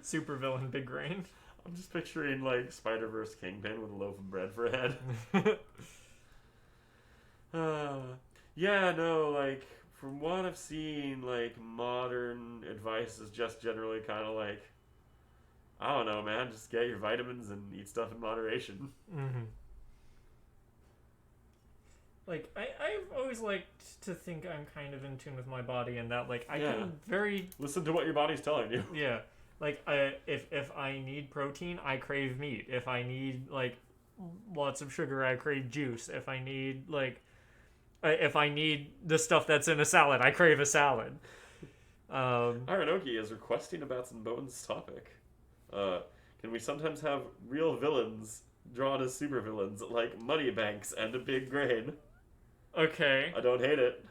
Supervillain Big Grain. I'm just picturing, like, Spider-Verse Kingpin with a loaf of bread for a head. Yeah, no, like, from what I've seen, like, modern advice is just generally kind of like, I don't know, man, just get your vitamins and eat stuff in moderation. Mm-hmm. Like, I've always liked to think I'm kind of in tune with my body and that, like, I can very... Listen to what your body's telling you. Yeah. Like, if I need protein, I crave meat. If I need, like, lots of sugar, I crave juice. If I need, like... If I need the stuff that's in a salad, I crave a salad. Aranoki is requesting a Bats and Bones topic. Can we sometimes have real villains drawn as supervillains, like Moneybanks and a Big Grain? Okay. I don't hate it.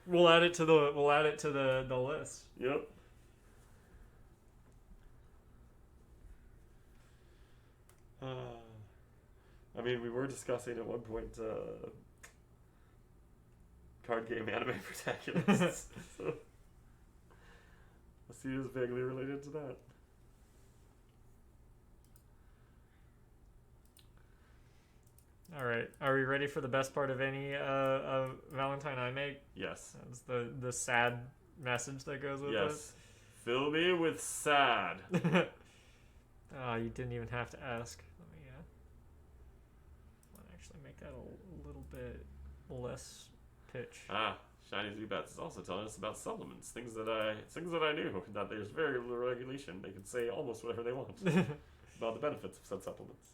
We'll add it to the list. Yep. I mean, we were discussing at one point card game anime protagonists. So I see it as vaguely related to that. All right, are we ready for the best part of any Valentine I make? Yes. That's the sad message that goes with it. Yes. Fill me with sad. Oh, you didn't even have to ask. Let me actually make that a little bit less pitch. Shiny Zubats is also telling us about supplements, things that I knew, that there's very little regulation. They can say almost whatever they want about the benefits of said supplements.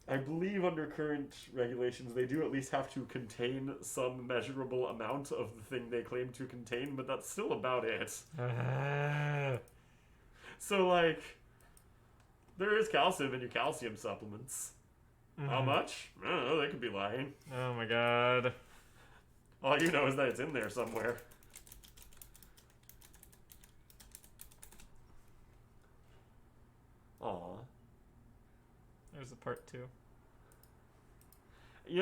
I believe under current regulations, they do at least have to contain some measurable amount of the thing they claim to contain, but that's still about it. So, like, there is calcium in your calcium supplements. Mm-hmm. How much? I don't know, they could be lying. Oh my god. All you know is that it's in there somewhere. Aw. There's a part 2.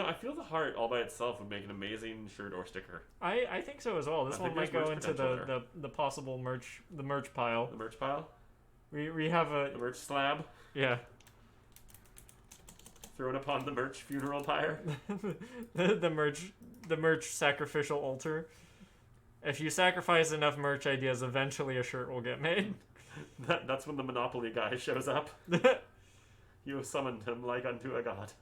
I feel the heart all by itself would make an amazing shirt or sticker. I think so as well. This one might go into the possible merch pile. The merch pile? We have the merch slab? Yeah. Thrown upon the merch funeral pyre? the merch sacrificial altar. If you sacrifice enough merch ideas, eventually a shirt will get made. That's when the Monopoly guy shows up. You have summoned him like unto a god.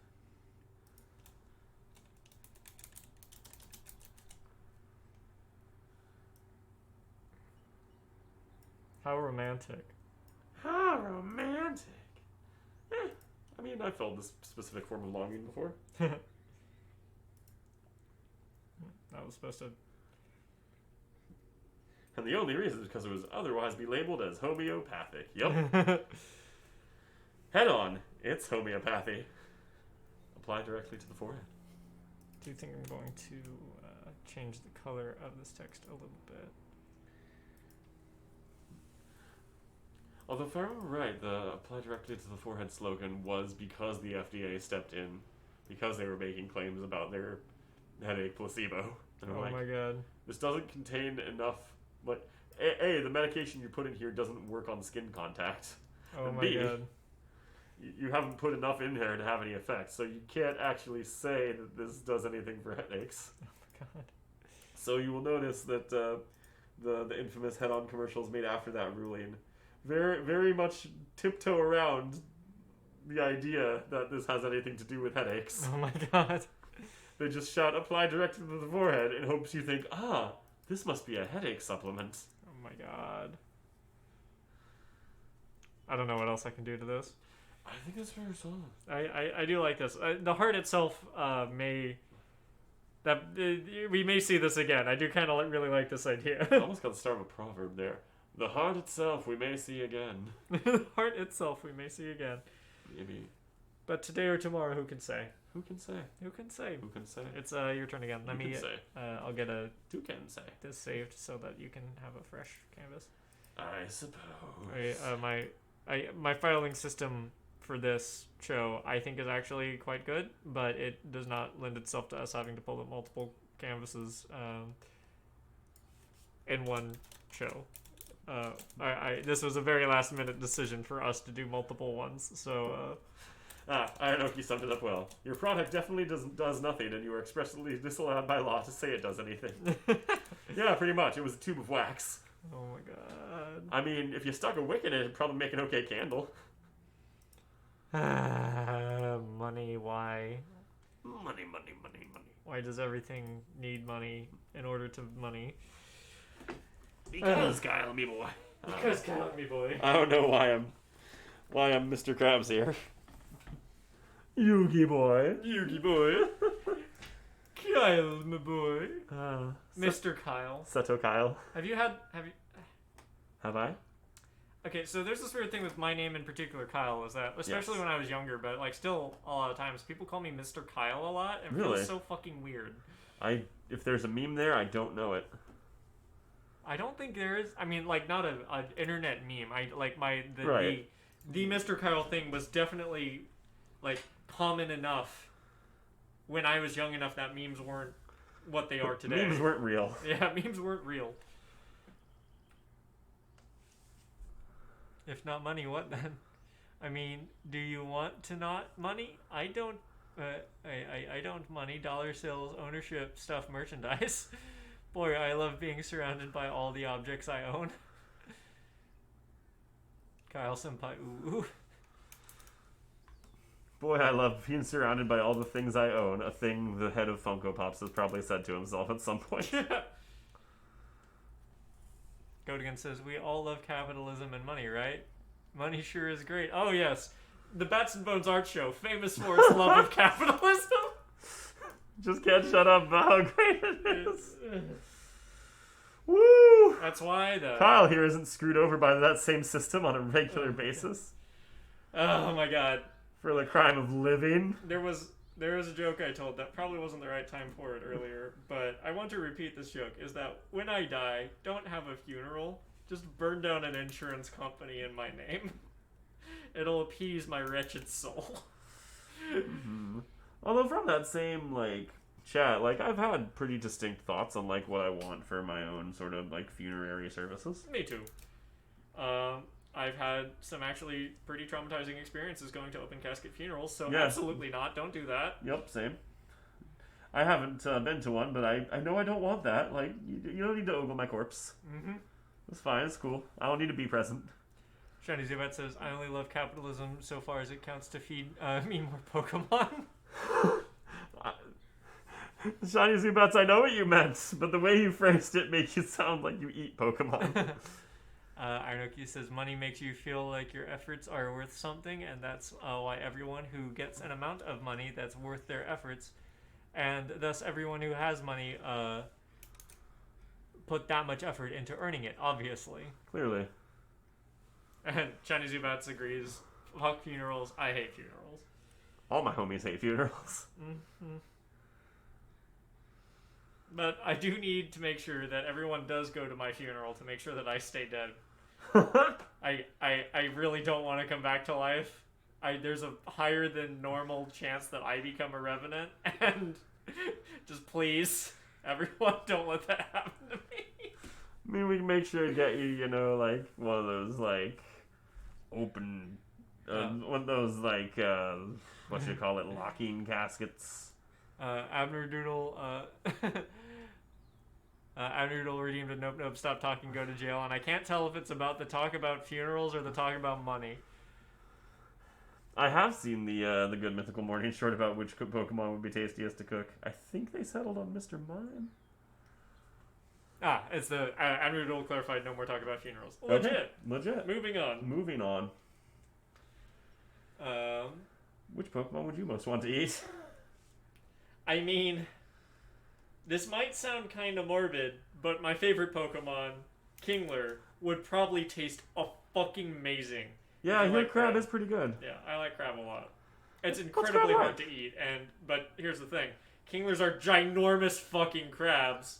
How romantic. How romantic. I mean, I've felt this specific form of longing before. That was supposed to... And the only reason is because it was otherwise be labeled as homeopathic. Yup. Head on. It's homeopathy. Apply directly to the forehead. Do you think I'm going to change the color of this text a little bit? Although if I remember right, the apply directly to the forehead slogan was because the FDA stepped in, because they were making claims about their headache placebo. And Oh my god. this doesn't contain enough, like, A, the medication you put in here doesn't work on skin contact. Oh And my B, god. you haven't put enough in there to have any effect, so you can't actually say that this does anything for headaches. Oh my god. So you will notice that the infamous head-on commercials made after that ruling very, very much tiptoe around the idea that this has anything to do with headaches. Oh my god. They just shout, apply directly to the forehead, in hopes you think, this must be a headache supplement. Oh my god. I don't know what else I can do to this. I think that's very solid. I do like this. The heart itself we may see this again. I do kind of really like this idea. Almost got the start of a proverb there. The heart itself we may see again. The heart itself we may see again. Maybe. But today or tomorrow, who can say? Who can say? Who can say? Who can say? It's your turn again. Let me. Say. I'll get Who can say? this saved so that you can have a fresh canvas. I suppose. My filing system for this show I think is actually quite good, but it does not lend itself to us having to pull up multiple canvases in one show. This was a very last minute decision for us to do multiple ones, so. Inoki summed it up well. Your product definitely does nothing, and you are expressly disallowed by law to say it does anything. Yeah, pretty much. It was a tube of wax. Oh my god. I mean, if you stuck a wick in it, it'd probably make an okay candle. Money, why? Money. Why does everything need money in order to money? Because Kyle, me boy. Because Kyle, me boy. I don't know why I'm Mr. Krabs here. Yugi boy. Kyle, my boy. Mr. Kyle. Seto Kyle. Have you? Have I? Okay, so there's this weird thing with my name in particular, Kyle, is that, especially when I was younger, but like still a lot of times, people call me Mr. Kyle a lot, and it feels so fucking weird. If there's a meme there, I don't know it. I don't think there is. I mean, like, not an internet meme. The Mr. Kyle thing was definitely like common enough when I was young enough that memes weren't what they are today. Memes weren't real. Yeah, memes weren't real. If not money, what then? I mean, do you want to not money? I don't. I don't money. Dollar sales, ownership, stuff, merchandise. Boy, I love being surrounded by all the objects I own. Kyle Senpai, ooh. Boy, I love being surrounded by all the things I own. A thing the head of Funko Pops has probably said to himself at some point. Godigan says, we all love capitalism and money, right? Money sure is great. Oh, yes. The Bats and Bones Art Show, famous for its love of capitalism. Just can't shut up about how great it is. Woo! That's why Kyle here isn't screwed over by that same system on a regular basis. Oh my god. For the crime of living. There was a joke I told that probably wasn't the right time for it earlier, but I want to repeat this joke, is that when I die, don't have a funeral, just burn down an insurance company in my name. It'll appease my wretched soul. Mm-hmm. Although from that same, chat, I've had pretty distinct thoughts on, what I want for my own sort of, funerary services. Me too. I've had some actually pretty traumatizing experiences going to open casket funerals, so absolutely not. Don't do that. Yep, same. I haven't been to one, but I know I don't want that. You don't need to ogle my corpse. Mm-hmm. It's fine, it's cool. I don't need to be present. Shiny Zubat says, I only love capitalism so far as it counts to feed me more Pokemon. Shiny Zubats, I know what you meant, but the way you phrased it makes you sound like you eat Pokemon. Arnoki says, money makes you feel like your efforts are worth something, and that's why everyone who gets an amount of money that's worth their efforts, and thus everyone who has money put that much effort into earning it, obviously. Clearly. And Shiny Zubats agrees, fuck funerals, I hate funerals. All my homies hate funerals. Mm-hmm. But I do need to make sure that everyone does go to my funeral to make sure that I stay dead. I really don't want to come back to life. There's a higher than normal chance that I become a revenant, and just please, everyone, don't let that happen to me. I mean, we can make sure to get you, you know, like, one of those, like, open, one of those, like, what you call it, locking caskets. Abner Doodle, Abner Doodle redeemed a nope, nope, stop talking, go to jail, and I can't tell if it's about the talk about funerals or the talk about money. I have seen the Good Mythical Morning short about which Pokemon would be tastiest to cook. I think they settled on Mr. Mime. It's the Abner Doodle clarified no more talk about funerals. Okay. Legit. Moving on. Which Pokemon would you most want to eat? I mean, this might sound kind of morbid, but my favorite Pokemon, Kingler, would probably taste fucking amazing. Yeah, I hear crab is pretty good. Yeah, I like crab a lot. It's incredibly hard to eat, but here's the thing. Kinglers are ginormous fucking crabs,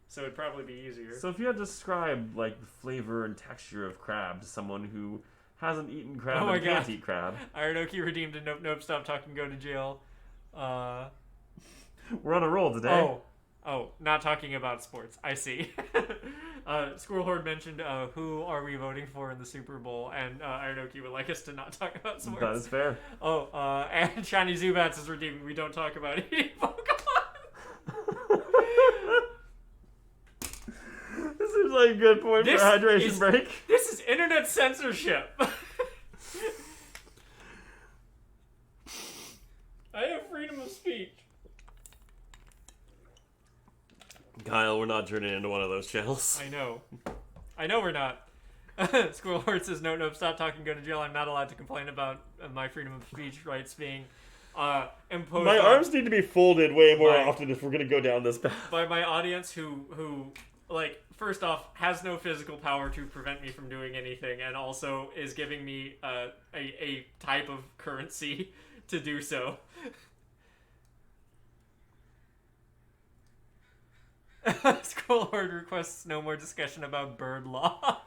so it'd probably be easier. So if you had to describe, like, the flavor and texture of crab to someone who hasn't eaten crab and can't eat crab. Ironoki redeemed a nope, nope, stop talking, go to jail. We're on a roll today. Oh, not talking about sports. I see. Squirrel Horde mentioned who are we voting for in the Super Bowl, and Ironoki would like us to not talk about sports. That is fair. And Shiny Zubats is redeeming we don't talk about eating Pokemon. This seems like a good point for a hydration break. This is internet censorship. I have freedom of speech. Kyle, we're not turning into one of those channels. I know we're not. Squirrel Horde says, no, stop talking, go to jail. I'm not allowed to complain about my freedom of speech rights being imposed. My arms need to be folded way more often if we're going to go down this path. By my audience who, like, first off, has no physical power to prevent me from doing anything, and also is giving me a type of currency to do so. Squirrel Horde requests no more discussion about bird law.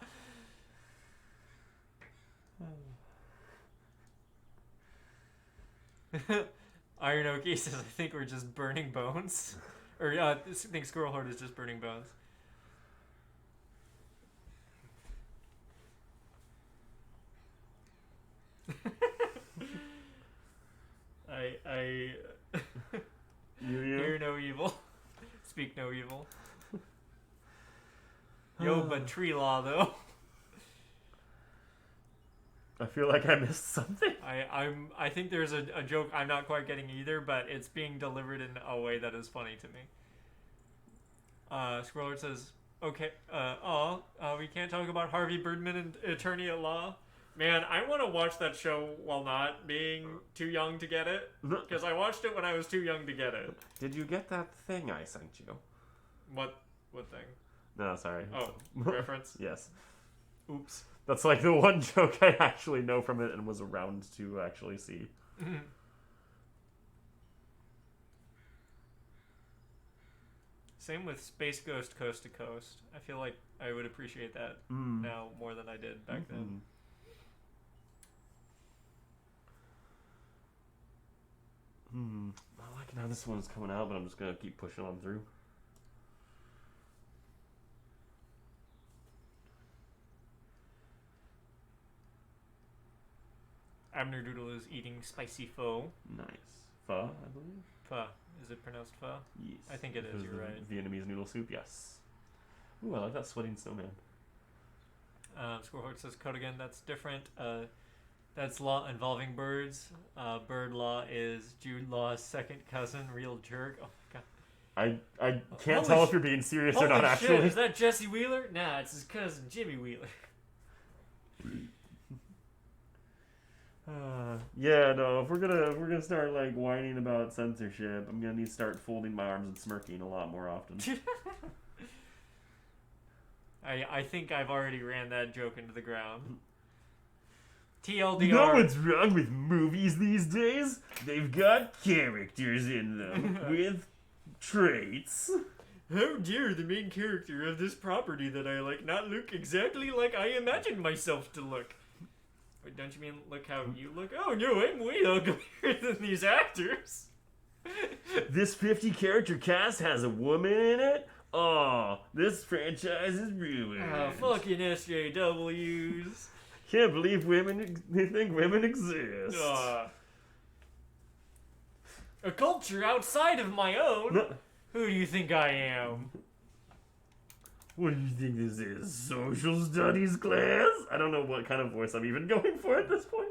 Ironoki says, I think we're just burning bones. Or, I think Squirrel Horde is just burning bones. I hear no evil. Speak no evil. Yo, but tree law though. I feel like I missed something. I think there's a joke I'm not quite getting either, but it's being delivered in a way that is funny to me. Scroller says, okay, we can't talk about Harvey Birdman and Attorney at Law. Man, I want to watch that show while not being too young to get it, because I watched it when I was too young to get it. Did you get that thing I sent you? What thing? No, sorry. Oh, reference? Yes. Oops. That's like the one joke I actually know from it and was around to actually see. Same with Space Ghost Coast to Coast. I feel like I would appreciate that now more than I did back then. I like how this one's coming out, but I'm just going to keep pushing on through. Abner Doodle is eating spicy pho. Nice. Pho, I believe. Pho. Is it pronounced pho? Yes. I think it is, you're right. Vietnamese noodle soup, yes. Ooh, I like that sweating snowman. Squirrel says code again, that's different. That's law involving birds. Bird law is Jude Law's second cousin, real jerk. Oh my god. I can't tell if you're being serious or not, actually. Shit, is that Jesse Wheeler? Nah, it's his cousin, Jimmy Wheeler. Yeah, no, if we're gonna start like whining about censorship, I'm gonna need to start folding my arms and smirking a lot more often. I think I've already ran that joke into the ground. TLDR. You know what's wrong with movies these days? They've got characters in them with traits. how dare the main character of this property that I like not look exactly like I imagined myself to look? Wait, don't you mean look how you look? Oh no, I'm way uglier than these actors. This 50 character cast has a woman in it? Oh, this franchise is ruined. Oh, fucking SJWs. Can't believe they think women exist. A culture outside of my own? No. Who do you think I am? What do you think this is? Social studies class? I don't know what kind of voice I'm even going for at this point.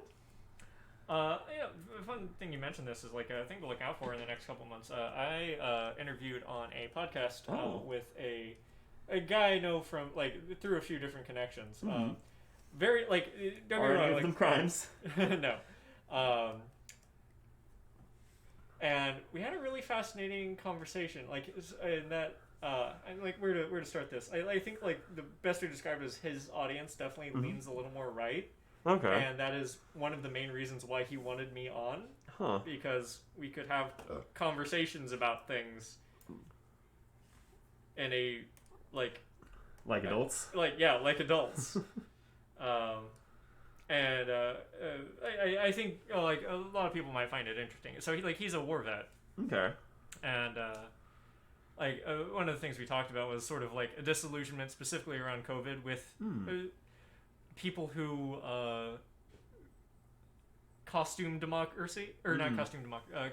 Yeah, the fun thing you mentioned this is like a thing to look out for in the next couple months. I interviewed on a podcast with a guy I know from like through a few different connections. Mm-hmm. Very like don't get me wrong, Like them crimes. no. And we had a really fascinating conversation. Like in that, like where to start this? I think like the best way to describe it is his audience definitely leans a little more right. Okay. And that is one of the main reasons why he wanted me on. Huh. Because we could have conversations about things in a like adults. like adults. And I think like a lot of people might find it interesting. So he's a war vet. Okay. And one of the things we talked about was sort of like a disillusionment specifically around COVID with people who costume democracy or not costume democracy,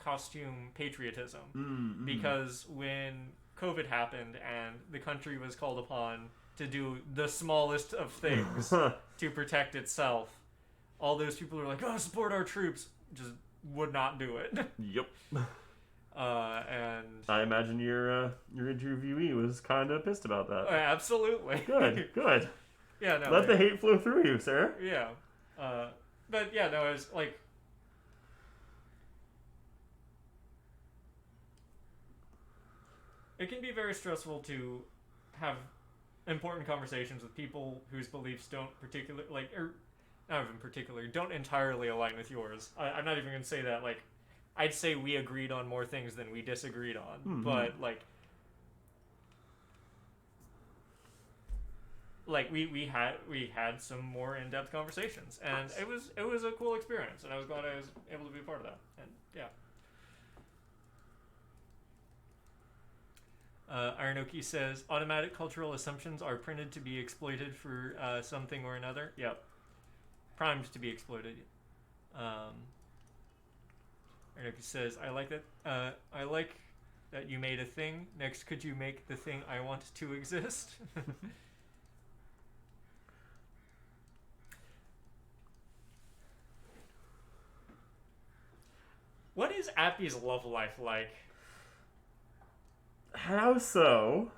costume patriotism. Because when COVID happened and the country was called upon to do the smallest of things to protect itself, all those people who are like, oh, support our troops, just would not do it. Yep. And I imagine your interviewee was kind of pissed about that. Absolutely. Good. Yeah, no. Let the hate flow through you, sir. Yeah. But yeah, no, it's like it can be very stressful to have important conversations with people whose beliefs don't don't entirely align with yours. I'm not even going to say that. Like, I'd say we agreed on more things than we disagreed on, but we had some more in-depth conversations, and it was a cool experience, and I was glad I was able to be a part of that. And yeah. Aranoki says, automatic cultural assumptions are printed to be exploited for something or another. Yep. Primed to be exploited. Aranoki says, I like that you made a thing. Next, could you make the thing I want to exist? What is Appy's love life like? How so?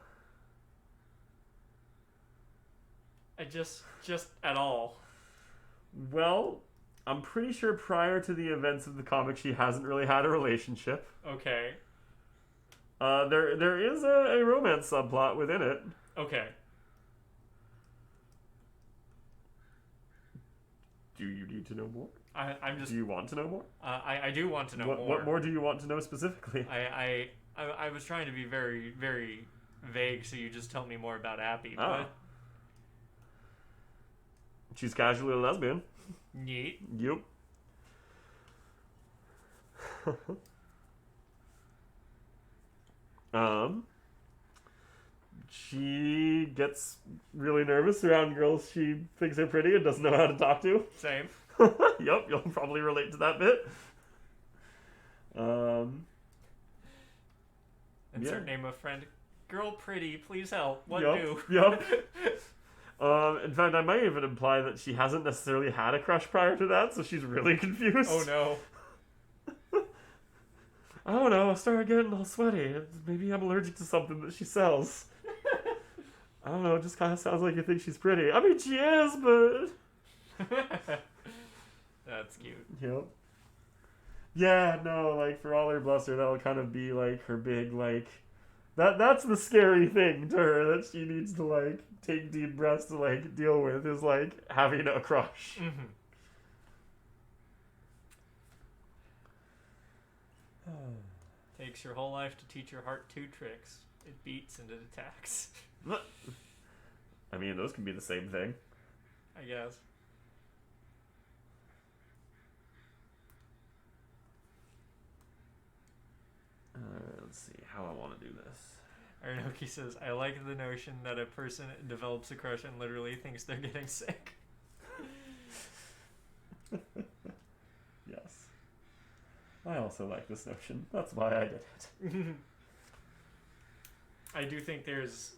Just at all. Well, I'm pretty sure prior to the events of the comic, she hasn't really had a relationship. Okay. There is a romance subplot within it. Okay. Do you need to know more? I'm just. Do you want to know more? I do want to know more. What more do you want to know specifically? I was trying to be very, very vague, so you just tell me more about Appy. Ah. But She's casually a lesbian. neat. Yep. She gets really nervous around girls she thinks are pretty and doesn't know how to talk to. Same. Yep, you'll probably relate to that bit. Insert name of friend. Girl pretty, please help. What yep, do? Yep. In fact, I might even imply that she hasn't necessarily had a crush prior to that, so she's really confused. Oh no. I don't know, I started getting all sweaty. Maybe I'm allergic to something that she sells. I don't know, it just kind of sounds like you think she's pretty. I mean, she is, but... That's cute. Yep. Yeah, no, like, for all her bluster, that'll kind of be, like, her big, like... That's the scary thing to her that she needs to, like, take deep breaths to, like, deal with, is, like, having a crush. Mm-hmm. Takes your whole life to teach your heart two tricks. It beats and it attacks. I mean, those can be the same thing. I guess. Let's see how I want to do this. Arnoki says, I like the notion that a person develops a crush and literally thinks they're getting sick. Yes. I also like this notion. That's why I did it. I do think there's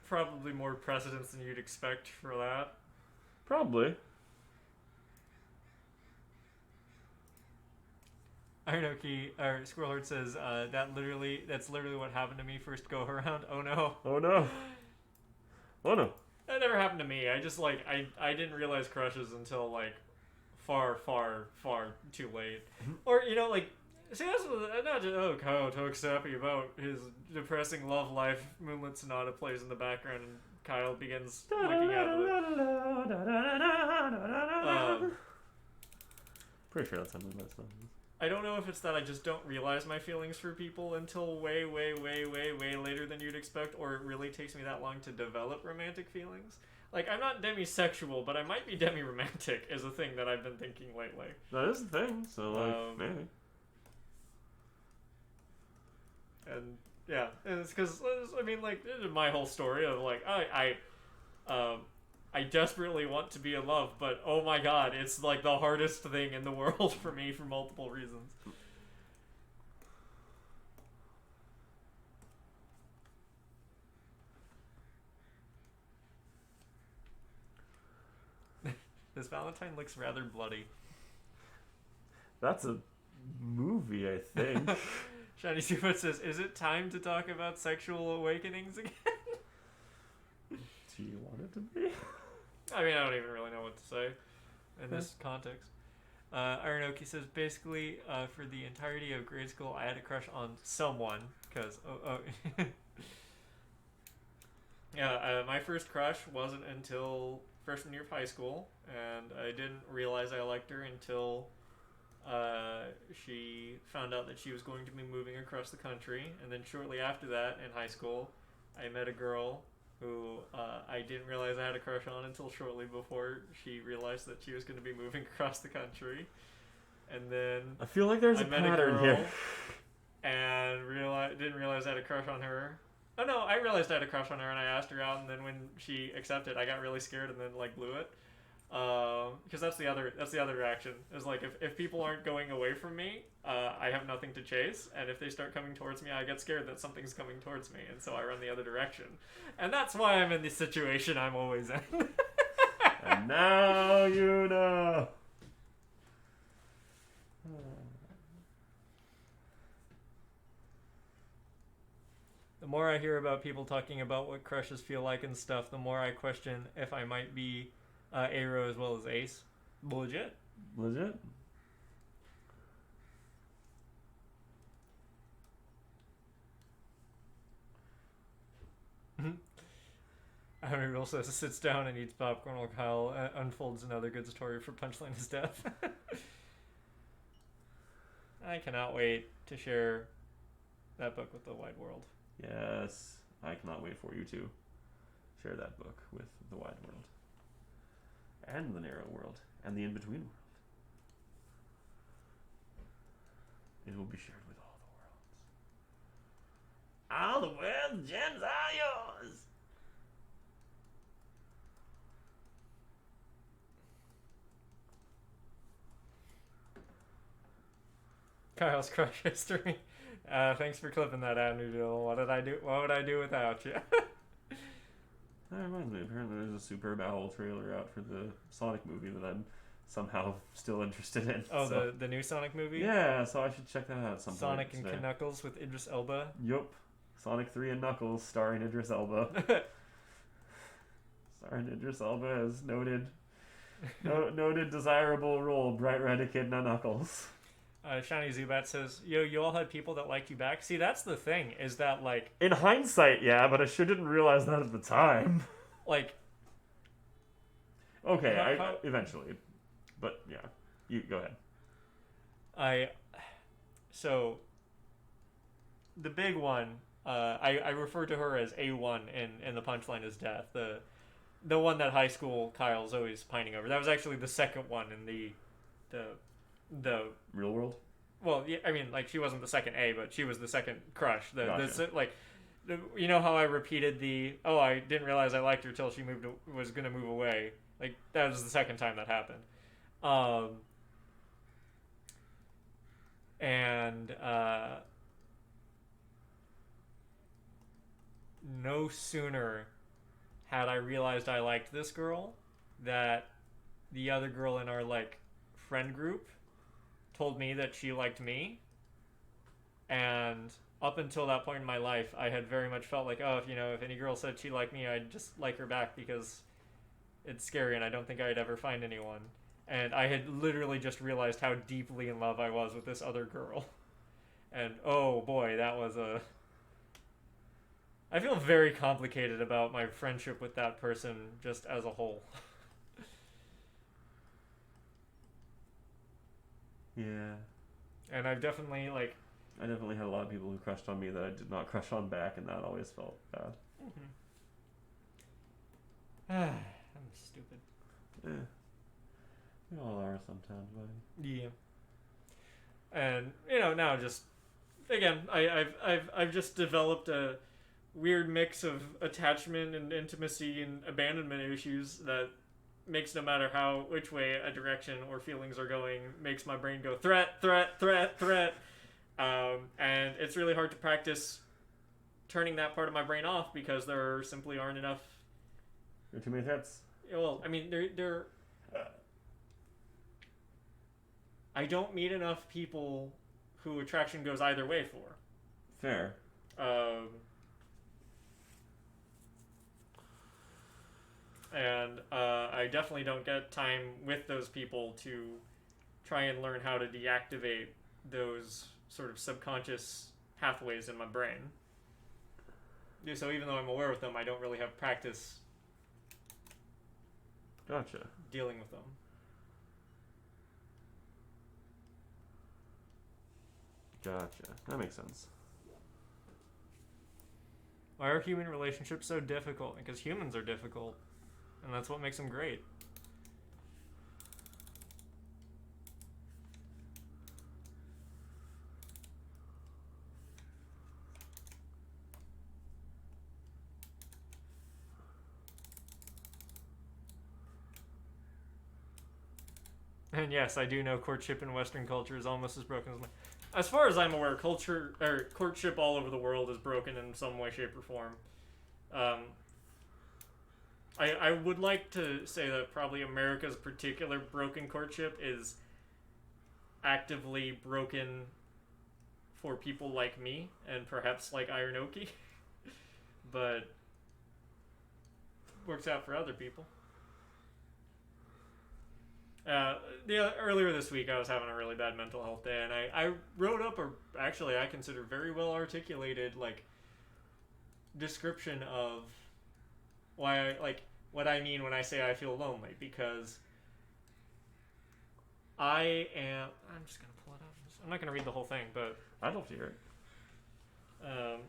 probably more precedence than you'd expect for that. Probably. Arnoki, or Squirrelheart says, that's literally what happened to me first go around. Oh no. Oh no. Oh no. That never happened to me. I just, like, I didn't realize crushes until, like, far, far, far too late. Or, you know, like, see, that's not just, Kyle talks happy about his depressing love life. Moonlit Sonata plays in the background, and Kyle begins looking out of it. Pretty sure that's how Moonlit Sonata is. I don't know if it's that I just don't realize my feelings for people until way, way, way, way, way later than you'd expect, or it really takes me that long to develop romantic feelings. Like, I'm not demisexual, but I might be demi-romantic is a thing that I've been thinking lately. That is the thing, so, like, maybe. And, yeah, it's because, I mean, like, my whole story of, like, I desperately want to be in love, but oh my god, it's like the hardest thing in the world for me for multiple reasons. This Valentine looks rather bloody. That's a movie, I think. Shiny Seafoot says, is it time to talk about sexual awakenings again? Do you want it to be? I mean, I don't even really know what to say in this context. Aranoki says, basically, for the entirety of grade school, I had a crush on someone, because, yeah, my first crush wasn't until freshman year of high school, and I didn't realize I liked her until she found out that she was going to be moving across the country, and then shortly after that, in high school, I met a girl who I didn't realize I had a crush on until shortly before she realized that she was going to be moving across the country. And then I feel like there's a pattern here. And didn't realize I had a crush on her. Oh no, I realized I had a crush on her and I asked her out, and then when she accepted, I got really scared and then like blew it. Because that's the other reaction. Is like if people aren't going away from me, I have nothing to chase, and if they start coming towards me, I get scared that something's coming towards me, and so I run the other direction. And that's why I'm in the situation I'm always in. And now you know. The more I hear about people talking about what crushes feel like and stuff, the more I question if I might be Aero as well as Ace. Legit. Legit? Henry Rule says sits down and eats popcorn while Kyle unfolds another good story for Punchline's death. I cannot wait to share that book with the wide world. Yes, I cannot wait for you to share that book with the wide world. And the narrow world. And the in-between world. It will be shared with all the worlds. All the world's gems are yours! Kyle's crush history. Thanks for clipping that out, Noodle. What would I do without you? That reminds me, apparently there's a Superb Owl trailer out for the Sonic movie that I'm somehow still interested in. Oh, so. the new Sonic movie? Yeah, so I should check that out at some Sonic point. Sonic and Knuckles with Idris Elba? Yup. Sonic 3 and Knuckles starring Idris Elba. Starring Idris Elba as noted desirable role, Bright Red Echidna Knuckles. Shiny Zubat says, yo, you all had people that liked you back? See, that's the thing, is that, like... In hindsight, yeah, but I sure didn't realize that at the time. Like... Okay, eventually. But, yeah. You go ahead. So... The big one, I refer to her as A1 in The Punchline is Death. The one that high school Kyle's always pining over. That was actually the second one in the Real world? well, yeah, I mean, like, she wasn't the second A, but she was the second crush. Gotcha. You know how I repeated I didn't realize I liked her till she was gonna move away. Like, that was the second time that happened. No sooner had I realized I liked this girl that the other girl in our, like, friend group told me that she liked me. And up until that point in my life, I had very much felt like, if any girl said she liked me, I'd just like her back because it's scary and I don't think I'd ever find anyone. And I had literally just realized how deeply in love I was with this other girl. And oh boy, that was I feel very complicated about my friendship with that person just as a whole. Yeah. And I've definitely, like... I definitely had a lot of people who crushed on me that I did not crush on back, and that always felt bad. I'm stupid. Yeah. We all are sometimes, buddy. Yeah. And, now just... Again, I've just developed a weird mix of attachment and intimacy and abandonment issues that makes no matter which way a direction or feelings are going, makes my brain go threat, threat, threat, threat. And it's really hard to practice turning that part of my brain off because there simply aren't enough. There are too many threats. Well, I mean, I don't meet enough people who attraction goes either way for. Fair. And I definitely don't get time with those people to try and learn how to deactivate those sort of subconscious pathways in my brain. So even though I'm aware of them, I don't really have practice Gotcha. dealing with them. Gotcha. That makes sense. Why are human relationships so difficult? Because humans are difficult. And that's what makes them great. And yes, I do know courtship in Western culture is almost as broken as as far as I'm aware, courtship all over the world is broken in some way, shape, or form. I would like to say that probably America's particular broken courtship is actively broken for people like me and perhaps like Iron Oki, but works out for other people. Earlier this week, I was having a really bad mental health day, and I wrote up I consider very well articulated, like, description of why what I mean when I say I feel lonely, because I'm just gonna pull it up. I'm not gonna read the whole thing, but I'd love to hear it.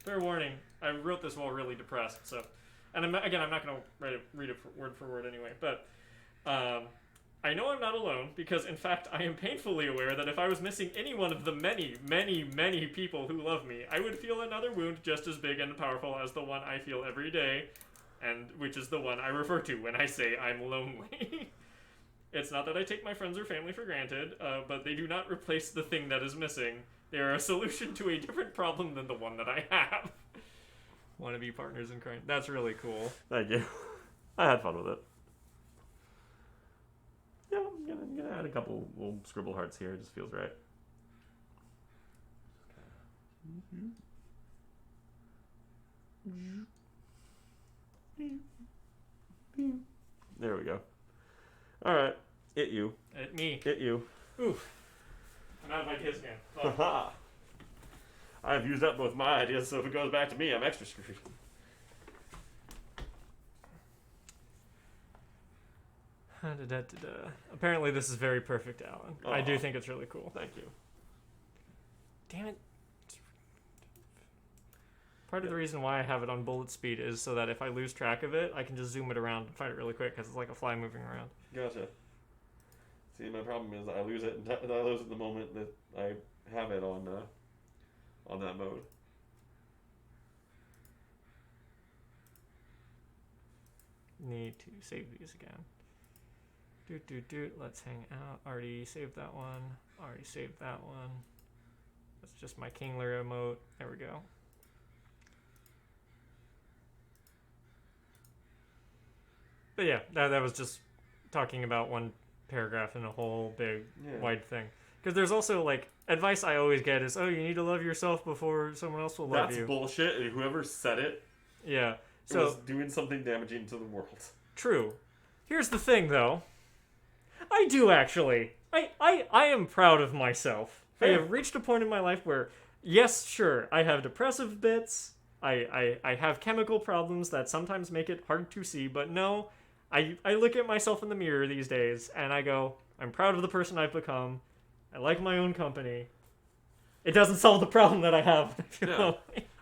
Fair warning, I wrote this while really depressed, so, and I'm not gonna read it word for word anyway, but I know I'm not alone because, in fact, I am painfully aware that if I was missing any one of the many, many, many people who love me, I would feel another wound just as big and powerful as the one I feel every day, and which is the one I refer to when I say I'm lonely. It's not that I take my friends or family for granted, but they do not replace the thing that is missing. They are a solution to a different problem than the one that I have. Want to be partners in crime. That's really cool. Thank you. I had fun with it. Yeah, I'm gonna add a couple little scribble hearts here. It just feels right. There we go. All right, it you. Me. It you. Oof. I'm out of ideas again. Haha. I've used up both my ideas, so if it goes back to me, I'm extra screwed. Apparently this is very perfect, Alan. I do think it's really cool. Thank you. Damn it. Part of the reason why I have it on bullet speed is so that if I lose track of it, I can just zoom it around and find it really quick because it's like a fly moving around. Gotcha. See, my problem is I lose it. I lose it the moment that I have it on that mode. Need to save these again. Let's hang out. Already saved that one. Already saved that one. That's just my Kingler emote. There we go. But yeah, that was just talking about one paragraph in a whole big wide thing. Because there's also like advice I always get is, oh, you need to love yourself before someone else will love you. That's bullshit. And whoever said it, was doing something damaging to the world. True. Here's the thing, though. I do actually. I am proud of myself. Fair. I have reached a point in my life where, yes, sure, I have depressive bits. I have chemical problems that sometimes make it hard to see, but no. I look at myself in the mirror these days, and I go, I'm proud of the person I've become. I like my own company. It doesn't solve the problem that I have.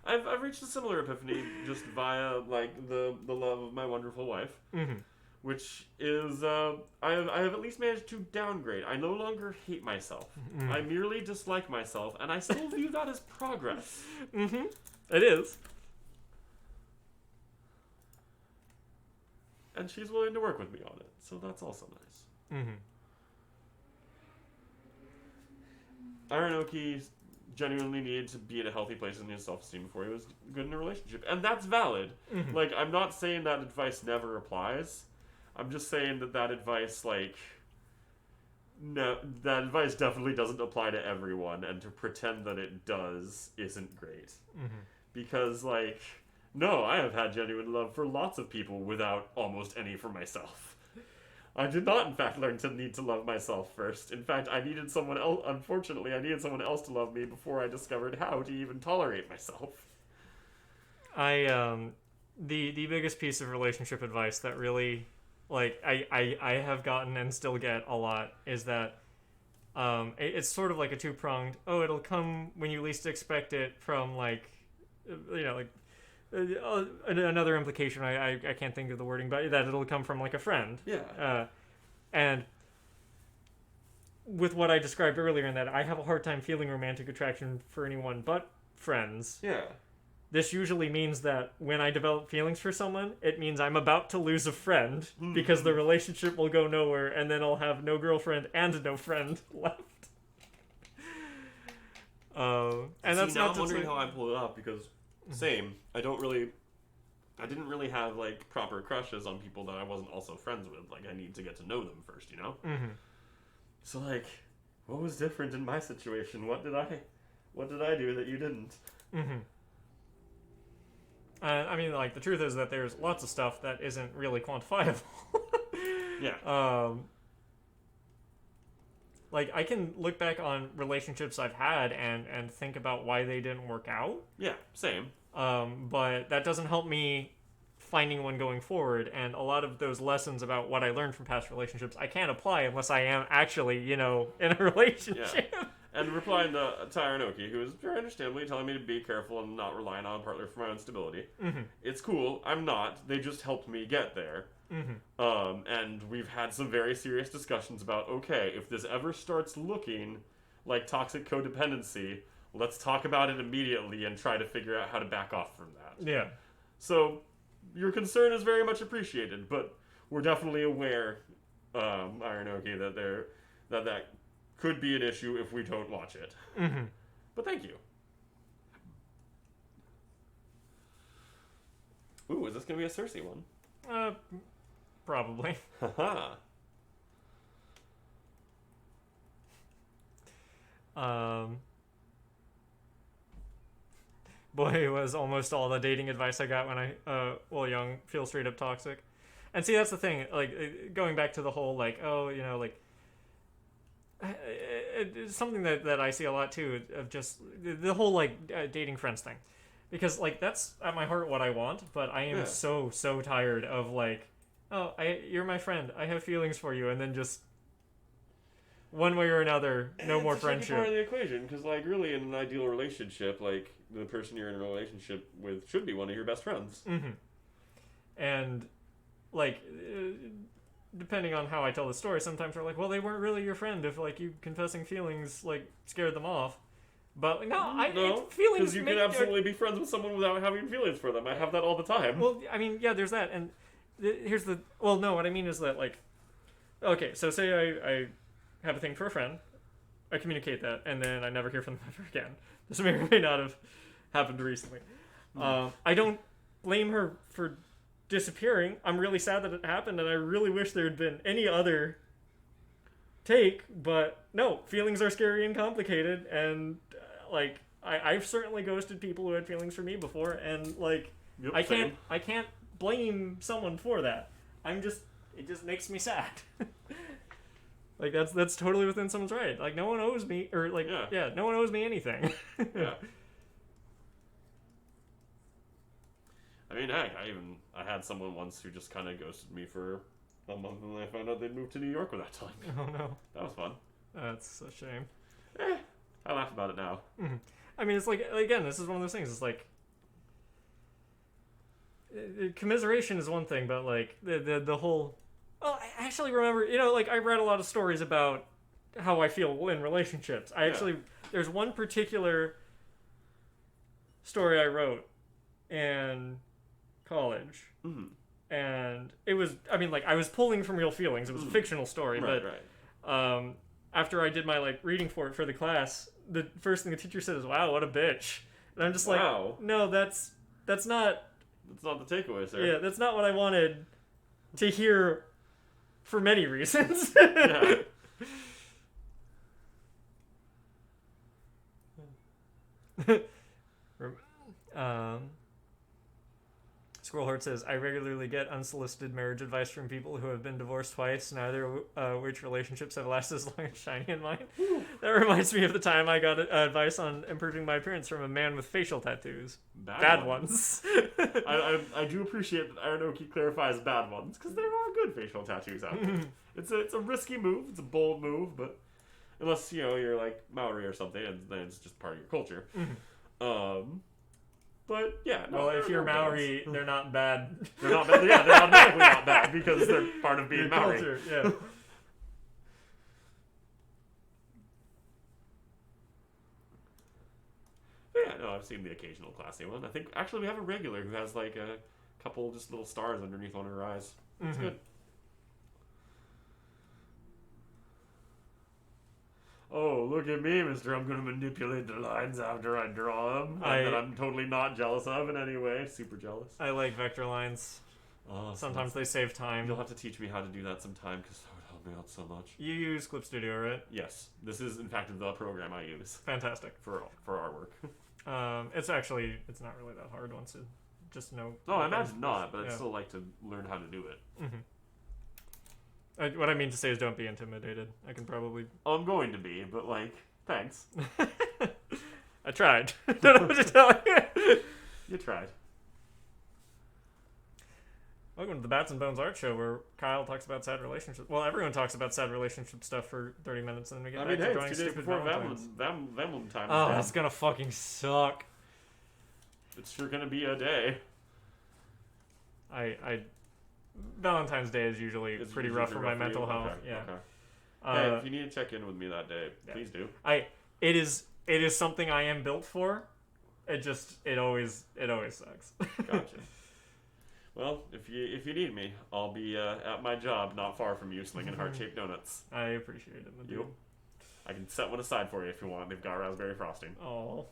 I've reached a similar epiphany just via, like, the love of my wonderful wife. Mm-hmm. Which is, I have at least managed to downgrade. I no longer hate myself. Mm-hmm. I merely dislike myself, and I still view that as progress. Mm-hmm. It is. And she's willing to work with me on it, so that's also nice. Mm-hmm. Aranoki genuinely needed to be in a healthy place in his self-esteem before he was good in a relationship, and that's valid. Mm-hmm. Like, I'm not saying that advice never applies. I'm just saying that advice, like, no, that advice definitely doesn't apply to everyone, and to pretend that it does isn't great. Mm-hmm. Because, like, no, I have had genuine love for lots of people without almost any for myself. I did not, in fact, learn to need to love myself first. In fact, I needed someone else, unfortunately, I needed someone else to love me before I discovered how to even tolerate myself. The biggest piece of relationship advice that really, like, I have gotten and still get a lot is that it's sort of like a two-pronged, it'll come when you least expect it from, like, another implication, I can't think of the wording, but that it'll come from, like, a friend. Yeah. And with what I described earlier in that I have a hard time feeling romantic attraction for anyone but friends. Yeah. This usually means that when I develop feelings for someone, it means I'm about to lose a friend because the relationship will go nowhere, and then I'll have no girlfriend and no friend left. And that's now not I'm wondering how I pull it off, because same. I didn't really have, like, proper crushes on people that I wasn't also friends with. Like, I need to get to know them first, you know? Mm-hmm. So, like, what was different in my situation? What did I do that you didn't? Mm-hmm. I mean, like, the truth is that there's lots of stuff that isn't really quantifiable. Yeah. Like, I can look back on relationships I've had and think about why they didn't work out. Yeah, same. But that doesn't help me finding one going forward, and a lot of those lessons about what I learned from past relationships I can't apply unless I am actually, in a relationship. Yeah. And replying to Aranoki, who is very understandably telling me to be careful and not relying on a partner for my own stability. Mm-hmm. It's cool. I'm not. They just helped me get there. Mm-hmm. And we've had some very serious discussions about, okay, if this ever starts looking like toxic codependency, let's talk about it immediately and try to figure out how to back off from that. Yeah. So, your concern is very much appreciated, but we're definitely aware, Aranoki, that could be an issue if we don't watch it. Mm-hmm. But thank you. Ooh, is this going to be a Cersei one? Probably. Haha. Boy, it was almost all the dating advice I got when I, young, feel straight up toxic. And see, that's the thing, like, going back to the whole, like, it's something that I see a lot, too, of just the whole, like, dating friends thing. Because, like, that's at my heart what I want, but I am so tired of, like, oh, you're my friend. I have feelings for you, and then just one way or another, no more friendship. It's part of the equation, because like really in an ideal relationship, like the person you're in a relationship with should be one of your best friends. Mm-hmm. And like, depending on how I tell the story, sometimes we're like, well, they weren't really your friend if like you confessing feelings like scared them off. But no, feelings. Because you can absolutely be friends with someone without having feelings for them. I have that all the time. Well, I mean, yeah, there's that, and here's the. Well, no, what I mean is that like, okay, so say I have a thing for a friend, I communicate that, and then I never hear from them ever again. This may or may not have happened recently. I don't blame her for disappearing. I'm really sad that it happened, and I really wish there had been any other take, but no, feelings are scary and complicated, and like I've certainly ghosted people who had feelings for me before, and like Yep, I can't blame someone for that. It just makes me sad. Like that's totally within someone's right. Like no one owes me, or like no one owes me anything. Yeah. I mean, heck, I had someone once who just kind of ghosted me for a month, and then I found out they'd moved to New York without telling me. Oh no, that was fun. That's a shame. I laugh about it now. Mm-hmm. I mean, it's like, again, this is one of those things. It's like commiseration is one thing, but like the whole. Oh, I actually remember, like I read a lot of stories about how I feel in relationships. There's one particular story I wrote in college, and it was, I mean, like I was pulling from real feelings. It was a fictional story, but after I did my like reading for it for the class, the first thing the teacher said is, "Wow, what a bitch," and I'm just like, "No, that's not." That's not the takeaway, sir. Yeah, that's not what I wanted to hear. For many reasons. Squirrelheart says, I regularly get unsolicited marriage advice from people who have been divorced twice, neither which relationships have lasted as long as Shiny and mine. That reminds me of the time I got advice on improving my appearance from a man with facial tattoos. Bad ones. I do appreciate that Aronoki clarifies bad ones, because there are good facial tattoos out there. It's a risky move, it's a bold move, but unless, you're like Maori or something, and then it's just part of your culture. But yeah, no. Well, if you're Maori, they're not bad. They're not bad. Yeah, they're automatically not bad because they're part of being your Maori. Culture, yeah. Yeah, no, I've seen the occasional classy one. I think actually we have a regular who has like a couple just little stars underneath one of her eyes. It's good. Oh, look at me, mister. I'm going to manipulate the lines after I draw them. That I'm totally not jealous of in any way. Super jealous. I like vector lines. Sometimes they save time. You'll have to teach me how to do that sometime, because that would help me out so much. You use Clip Studio, right? Yes. This is, in fact, the program I use. Fantastic. For our work. It's not really that hard once you just know. No, I imagine not, but I'd still like to learn how to do it. What I mean to say is don't be intimidated. I can probably... I'm going to be, but, like, thanks. I tried. Don't know what to tell you. You tried. Welcome to the Bats and Bones Art Show, where Kyle talks about sad relationships. Well, everyone talks about sad relationship stuff for 30 minutes, and then we get back to drawing stupid Valentines. Valentines. Oh, that's gonna fucking suck. It's sure gonna be a day. Valentine's Day is usually pretty rough for my mental health. Okay, yeah. Okay. Hey, if you need to check in with me that day, please do. It is something I am built for. It always sucks. Gotcha. Well, if you need me, I'll be at my job, not far from you, slinging heart-shaped donuts. I appreciate it. You? I can set one aside for you if you want. They've got raspberry frosting. Oh.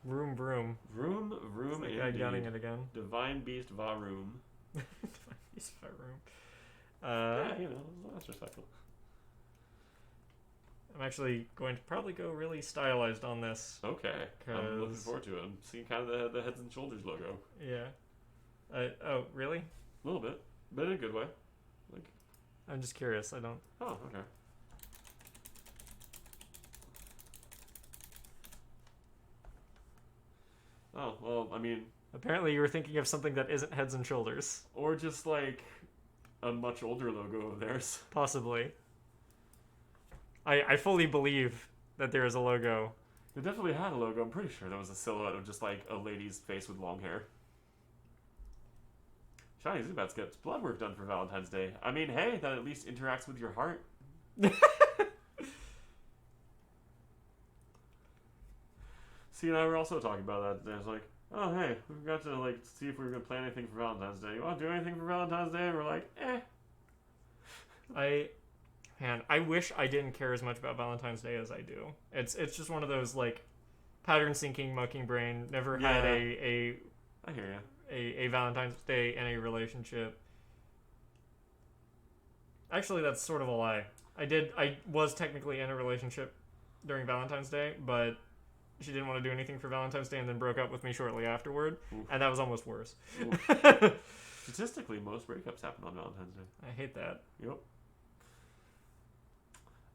Vroom vroom. Vroom vroom. It's like gunning it again. Divine beast va room. Divine beast va room. Yeah, that's respectful. I'm actually going to probably go really stylized on this. Okay. I'm looking forward to it. I'm seeing kind of the Heads and Shoulders logo. Yeah. Oh, really? A little bit, but in a good way. Like. I'm just curious. I don't. Oh, okay. Oh, well, I mean... Apparently you were thinking of something that isn't Heads and Shoulders. Or just, like, a much older logo of theirs. Possibly. I fully believe that there is a logo. They definitely had a logo. I'm pretty sure there was a silhouette of just, like, a lady's face with long hair. Shiny Zubats gets blood work done for Valentine's Day. I mean, hey, that at least interacts with your heart. See, and I were also talking about that today. I was like, oh, hey, we got to, like, see if we were going to plan anything for Valentine's Day. You want to do anything for Valentine's Day? And we're like, I wish I didn't care as much about Valentine's Day as I do. It's just one of those, like, pattern sinking, mucking brain. Never had I hear you. A Valentine's Day in a relationship. Actually, that's sort of a lie. I was technically in a relationship during Valentine's Day, but she didn't want to do anything for Valentine's Day and then broke up with me shortly afterward. Oof. And that was almost worse. Statistically, most breakups happen on Valentine's Day. I hate that. Yep.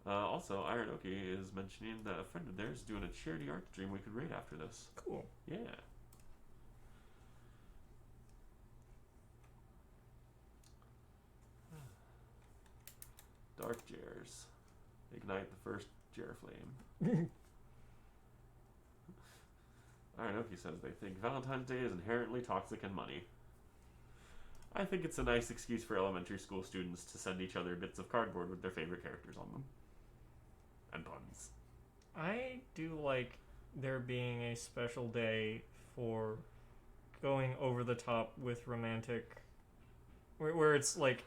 Also, Iron Oki is mentioning that a friend of theirs is doing a charity art stream we could raid after this. Cool. Yeah. Dark Jers. Ignite the first Jer flame. Iron Oki says they think Valentine's Day is inherently toxic and money. I think it's a nice excuse for elementary school students to send each other bits of cardboard with their favorite characters on them. And puns. I do like there being a special day for going over the top with romantic, where it's like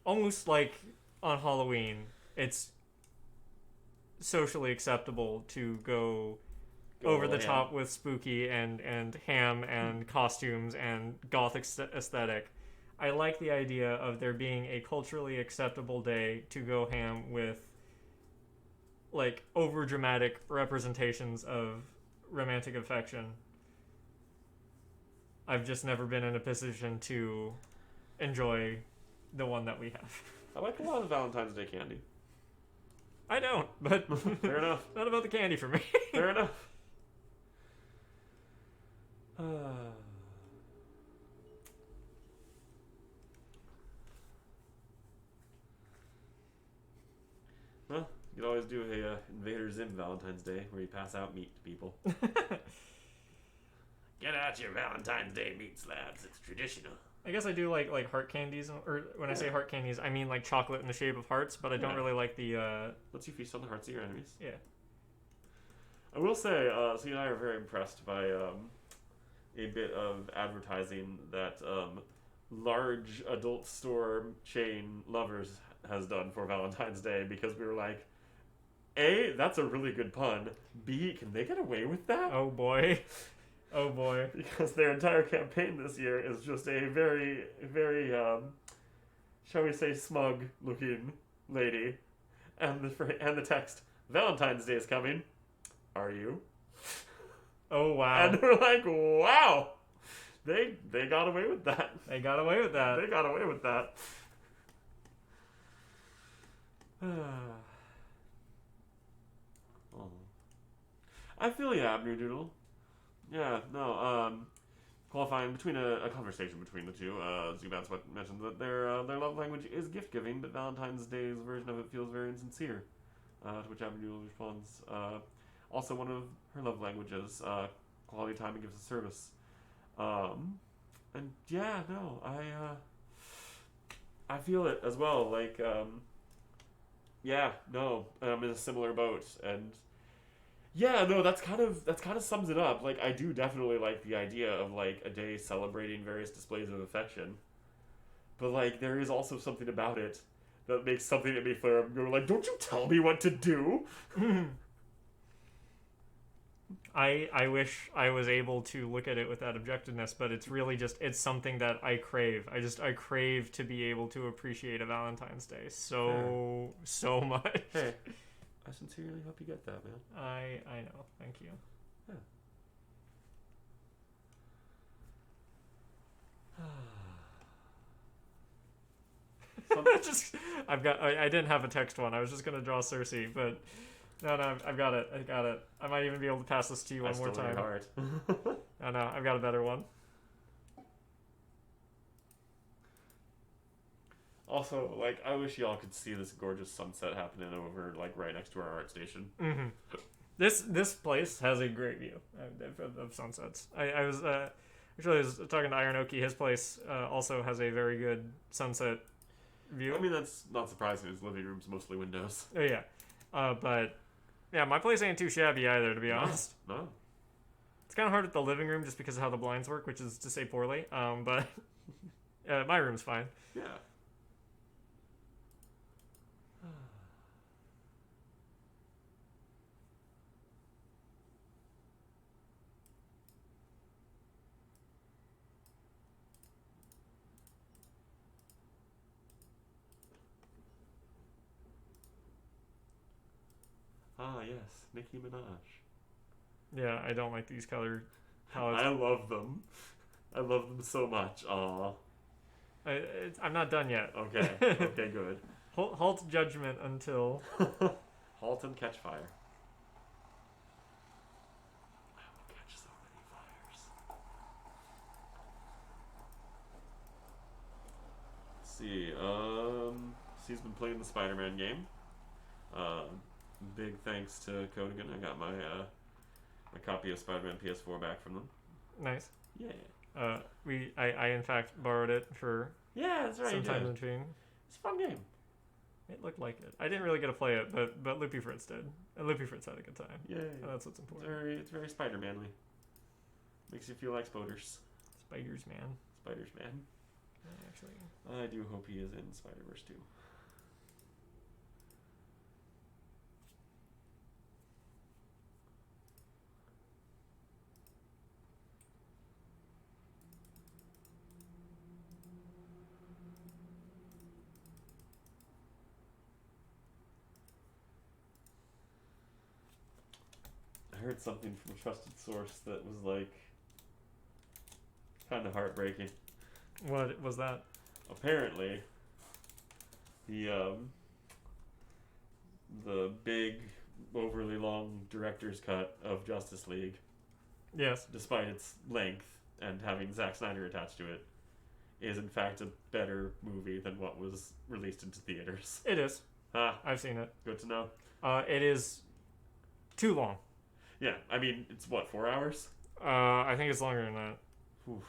almost like on Halloween, it's socially acceptable to go over the top with spooky and ham and costumes and gothic aesthetic. I like the idea of there being a culturally acceptable day to go ham with, like, over dramatic representations of romantic affection. I've just never been in a position to enjoy the one that we have. I like a lot of Valentine's Day candy. I don't, but fair enough. Not about the candy for me. Fair enough. Well, you could always do a Invader Zim Valentine's Day where you pass out meat to people. Get out your Valentine's Day meat slabs. It's traditional. I guess I do like heart candies, or when I say heart candies, I mean like chocolate in the shape of hearts, but I don't really like the... Lets you feast on the hearts of your enemies. Yeah. I will say, so you and I are very impressed by a bit of advertising that large adult store chain Lovers has done for Valentine's Day, because we were like, A, that's a really good pun. B, can they get away with that? Oh boy. Oh boy. Because their entire campaign this year is just a very, very, shall we say, smug looking lady. And the text, Valentine's Day is coming. Are you? Oh wow. And we're like, wow! They got away with that. They got away with that. They got away with that. Oh. I feel you, Abner Doodle. Yeah, no, qualifying between a conversation between the two, Zubats mentioned that their love language is gift-giving, but Valentine's Day's version of it feels very insincere, to which Abner Doodle responds, also one of her love languages, quality time and gifts of service. And yeah, no, I feel it as well, like, yeah, no, I'm in a similar boat, and yeah, no, that's kind of sums it up. Like, I do definitely like the idea of, like, a day celebrating various displays of affection. But, like, there is also something about it that makes something at me flare up and go, like, don't you tell me what to do! I wish I was able to look at it with that objectiveness, but it's really just, it's something that I crave. I crave to be able to appreciate a Valentine's Day so much. Hey. I sincerely hope you get that, man. I know. Thank you. Yeah. I didn't have a text one. I was just gonna draw Cersei, but No, I've got it. I got it. I might even be able to pass this to you one more time. No, I've got a better one. Also, like, I wish y'all could see this gorgeous sunset happening over, like, right next to our art station. Mm-hmm. This place has a great view of sunsets. I was actually I was talking to Iron Oki. His place also has a very good sunset view. I mean, that's not surprising. His living room's mostly windows. Oh yeah, but yeah, my place ain't too shabby either, to be honest. No. It's kind of hard at the living room just because of how the blinds work, which is to say poorly. But my room's fine. Yeah. Ah, yes, Nicki Minaj. Yeah, I don't like these color palettes. I love them. I love them so much. Aw. I'm not done yet. Okay. Okay, good. Halt judgment until... Halt and catch fire. I will catch so many fires. Let's see. He's been playing the Spider-Man game. Big thanks to Codigan. I got my copy of Spider-Man PS4 back from them. Nice. Yeah. I in fact borrowed it for that's right. some time in between. It's a fun game. It looked like it. I didn't really get to play it, but Loopy Fritz did. And Loopy Fritz had a good time. Yeah. And that's what's important. It's very Spider-Manly. Makes you feel like Spoders. Spiders, man. Spiders, man. Actually, I do hope he is in Spider-Verse 2. I heard something from a trusted source that was like kind of heartbreaking. what was that? Apparently, the big, overly long director's cut of Justice League, Yes. despite its length and having Zack Snyder attached to it, is in fact a better movie than what was released into theaters. It is. Ah, I've seen it. good to know. It is too long. Yeah, I mean, it's what, 4 hours? I think it's longer than that. Oof.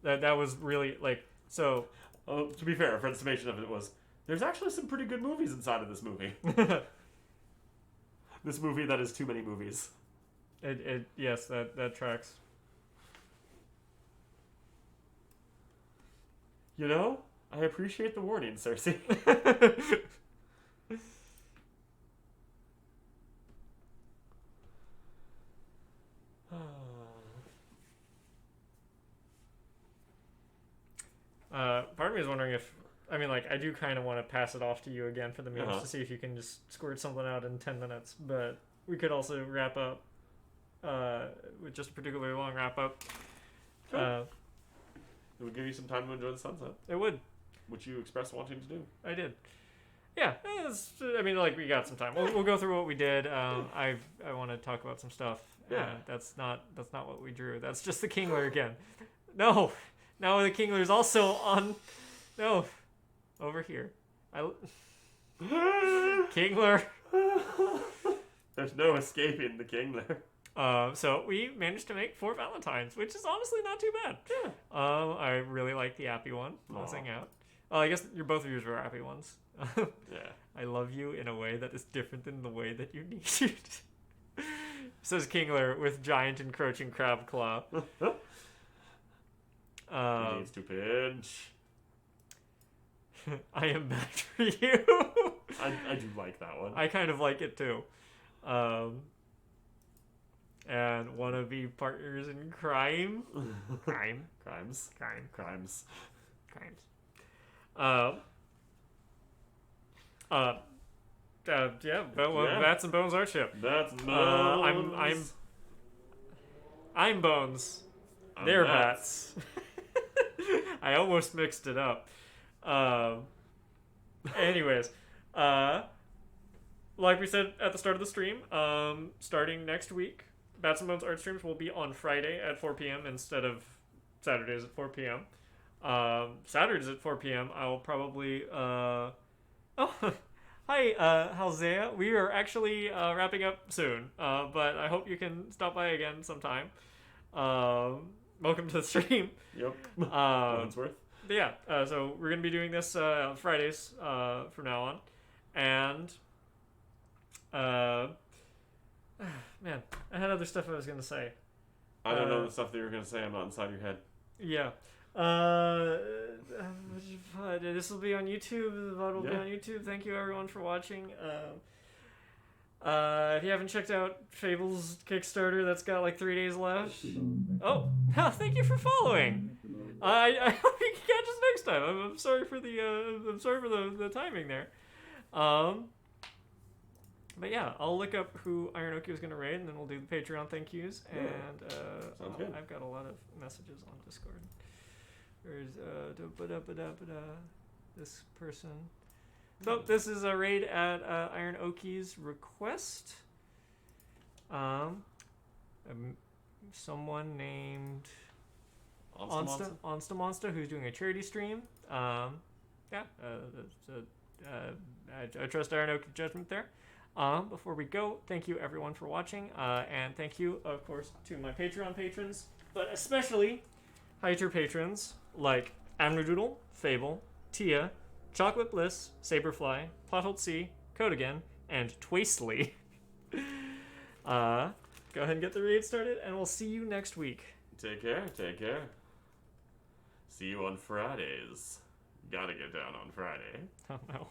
That was really like so. Oh, to be fair, a friend's summation of it was, there's actually some pretty good movies inside of this movie. This movie that is too many movies. Yes, that tracks. You know, I appreciate the warning, Cersei. Part of me is wondering if, I mean, like, I do kind of want to pass it off to you again for the memes Uh-huh. to see if you can just squirt something out in 10 minutes, but we could also wrap up with just a particularly long wrap up. Sure. It would give you some time to enjoy the sunset, It would. which you expressed wanting to do. I did. Yeah, I mean, like, we got some time. We'll go through what we did. I want to talk about some stuff. Yeah. That's not what we drew. That's just the Kingler again. No, now the Kingler's also on. No, over here. Kingler. There's no escaping the Kingler. So we managed to make 4 Valentines, which is honestly not too bad. Yeah. I really like the appy one. Let's hang out. I guess both of yours were appy ones. Yeah. I love you in a way that is different than the way that you need it. Says Kingler with giant encroaching crab claw. He needs to pinch. I am bad for you. I do like that one. I kind of like it too. And wannabe partners in crime. Crime. Crimes. Crime. Crimes. Crimes. Yeah, Bats and Bones art ship. That's Bones. I'm Bones. I'm They're Bats. I almost mixed it up. Anyways, like we said at the start of the stream, starting next week, Bats and Bones art streams will be on Friday at 4 p.m. instead of Saturdays at 4 p.m. Saturdays at 4 p.m. I will probably oh hi Halzea. We are actually wrapping up soon, but I hope you can stop by again sometime. Welcome to the stream. Yep. Worth. But yeah, so we're gonna be doing this on Fridays from now on, and man, I had other stuff I was gonna say. I don't know the stuff that you were gonna say. I'm not inside your head. Yeah. This will be on YouTube. The VOD will be on YouTube. Thank you everyone for watching. If you haven't checked out Fable's Kickstarter, that's got like 3 days left. Oh, thank you for following. I hope you can catch us next time. I'm sorry for the timing there. But yeah, I'll look up who Iron Oki was going to raid, and then we'll do the Patreon thank yous. And Sounds good. I've got a lot of messages on Discord. There's this person. So this is a raid at Iron Oki's request. Someone named Onsta Monster, who's doing a charity stream. I trust Iron Oki's judgment there. Before we go, thank you everyone for watching, and thank you, of course, to my Patreon patrons, but especially high tier patrons like Amnerdoodle, Fable, Tia, Chocolate Bliss, Saberfly, Pothold C, Codigan, and Twastely. Go ahead and get the raid started, and we'll see you next week. Take care. See you on Fridays. Gotta get down on Friday. Oh no.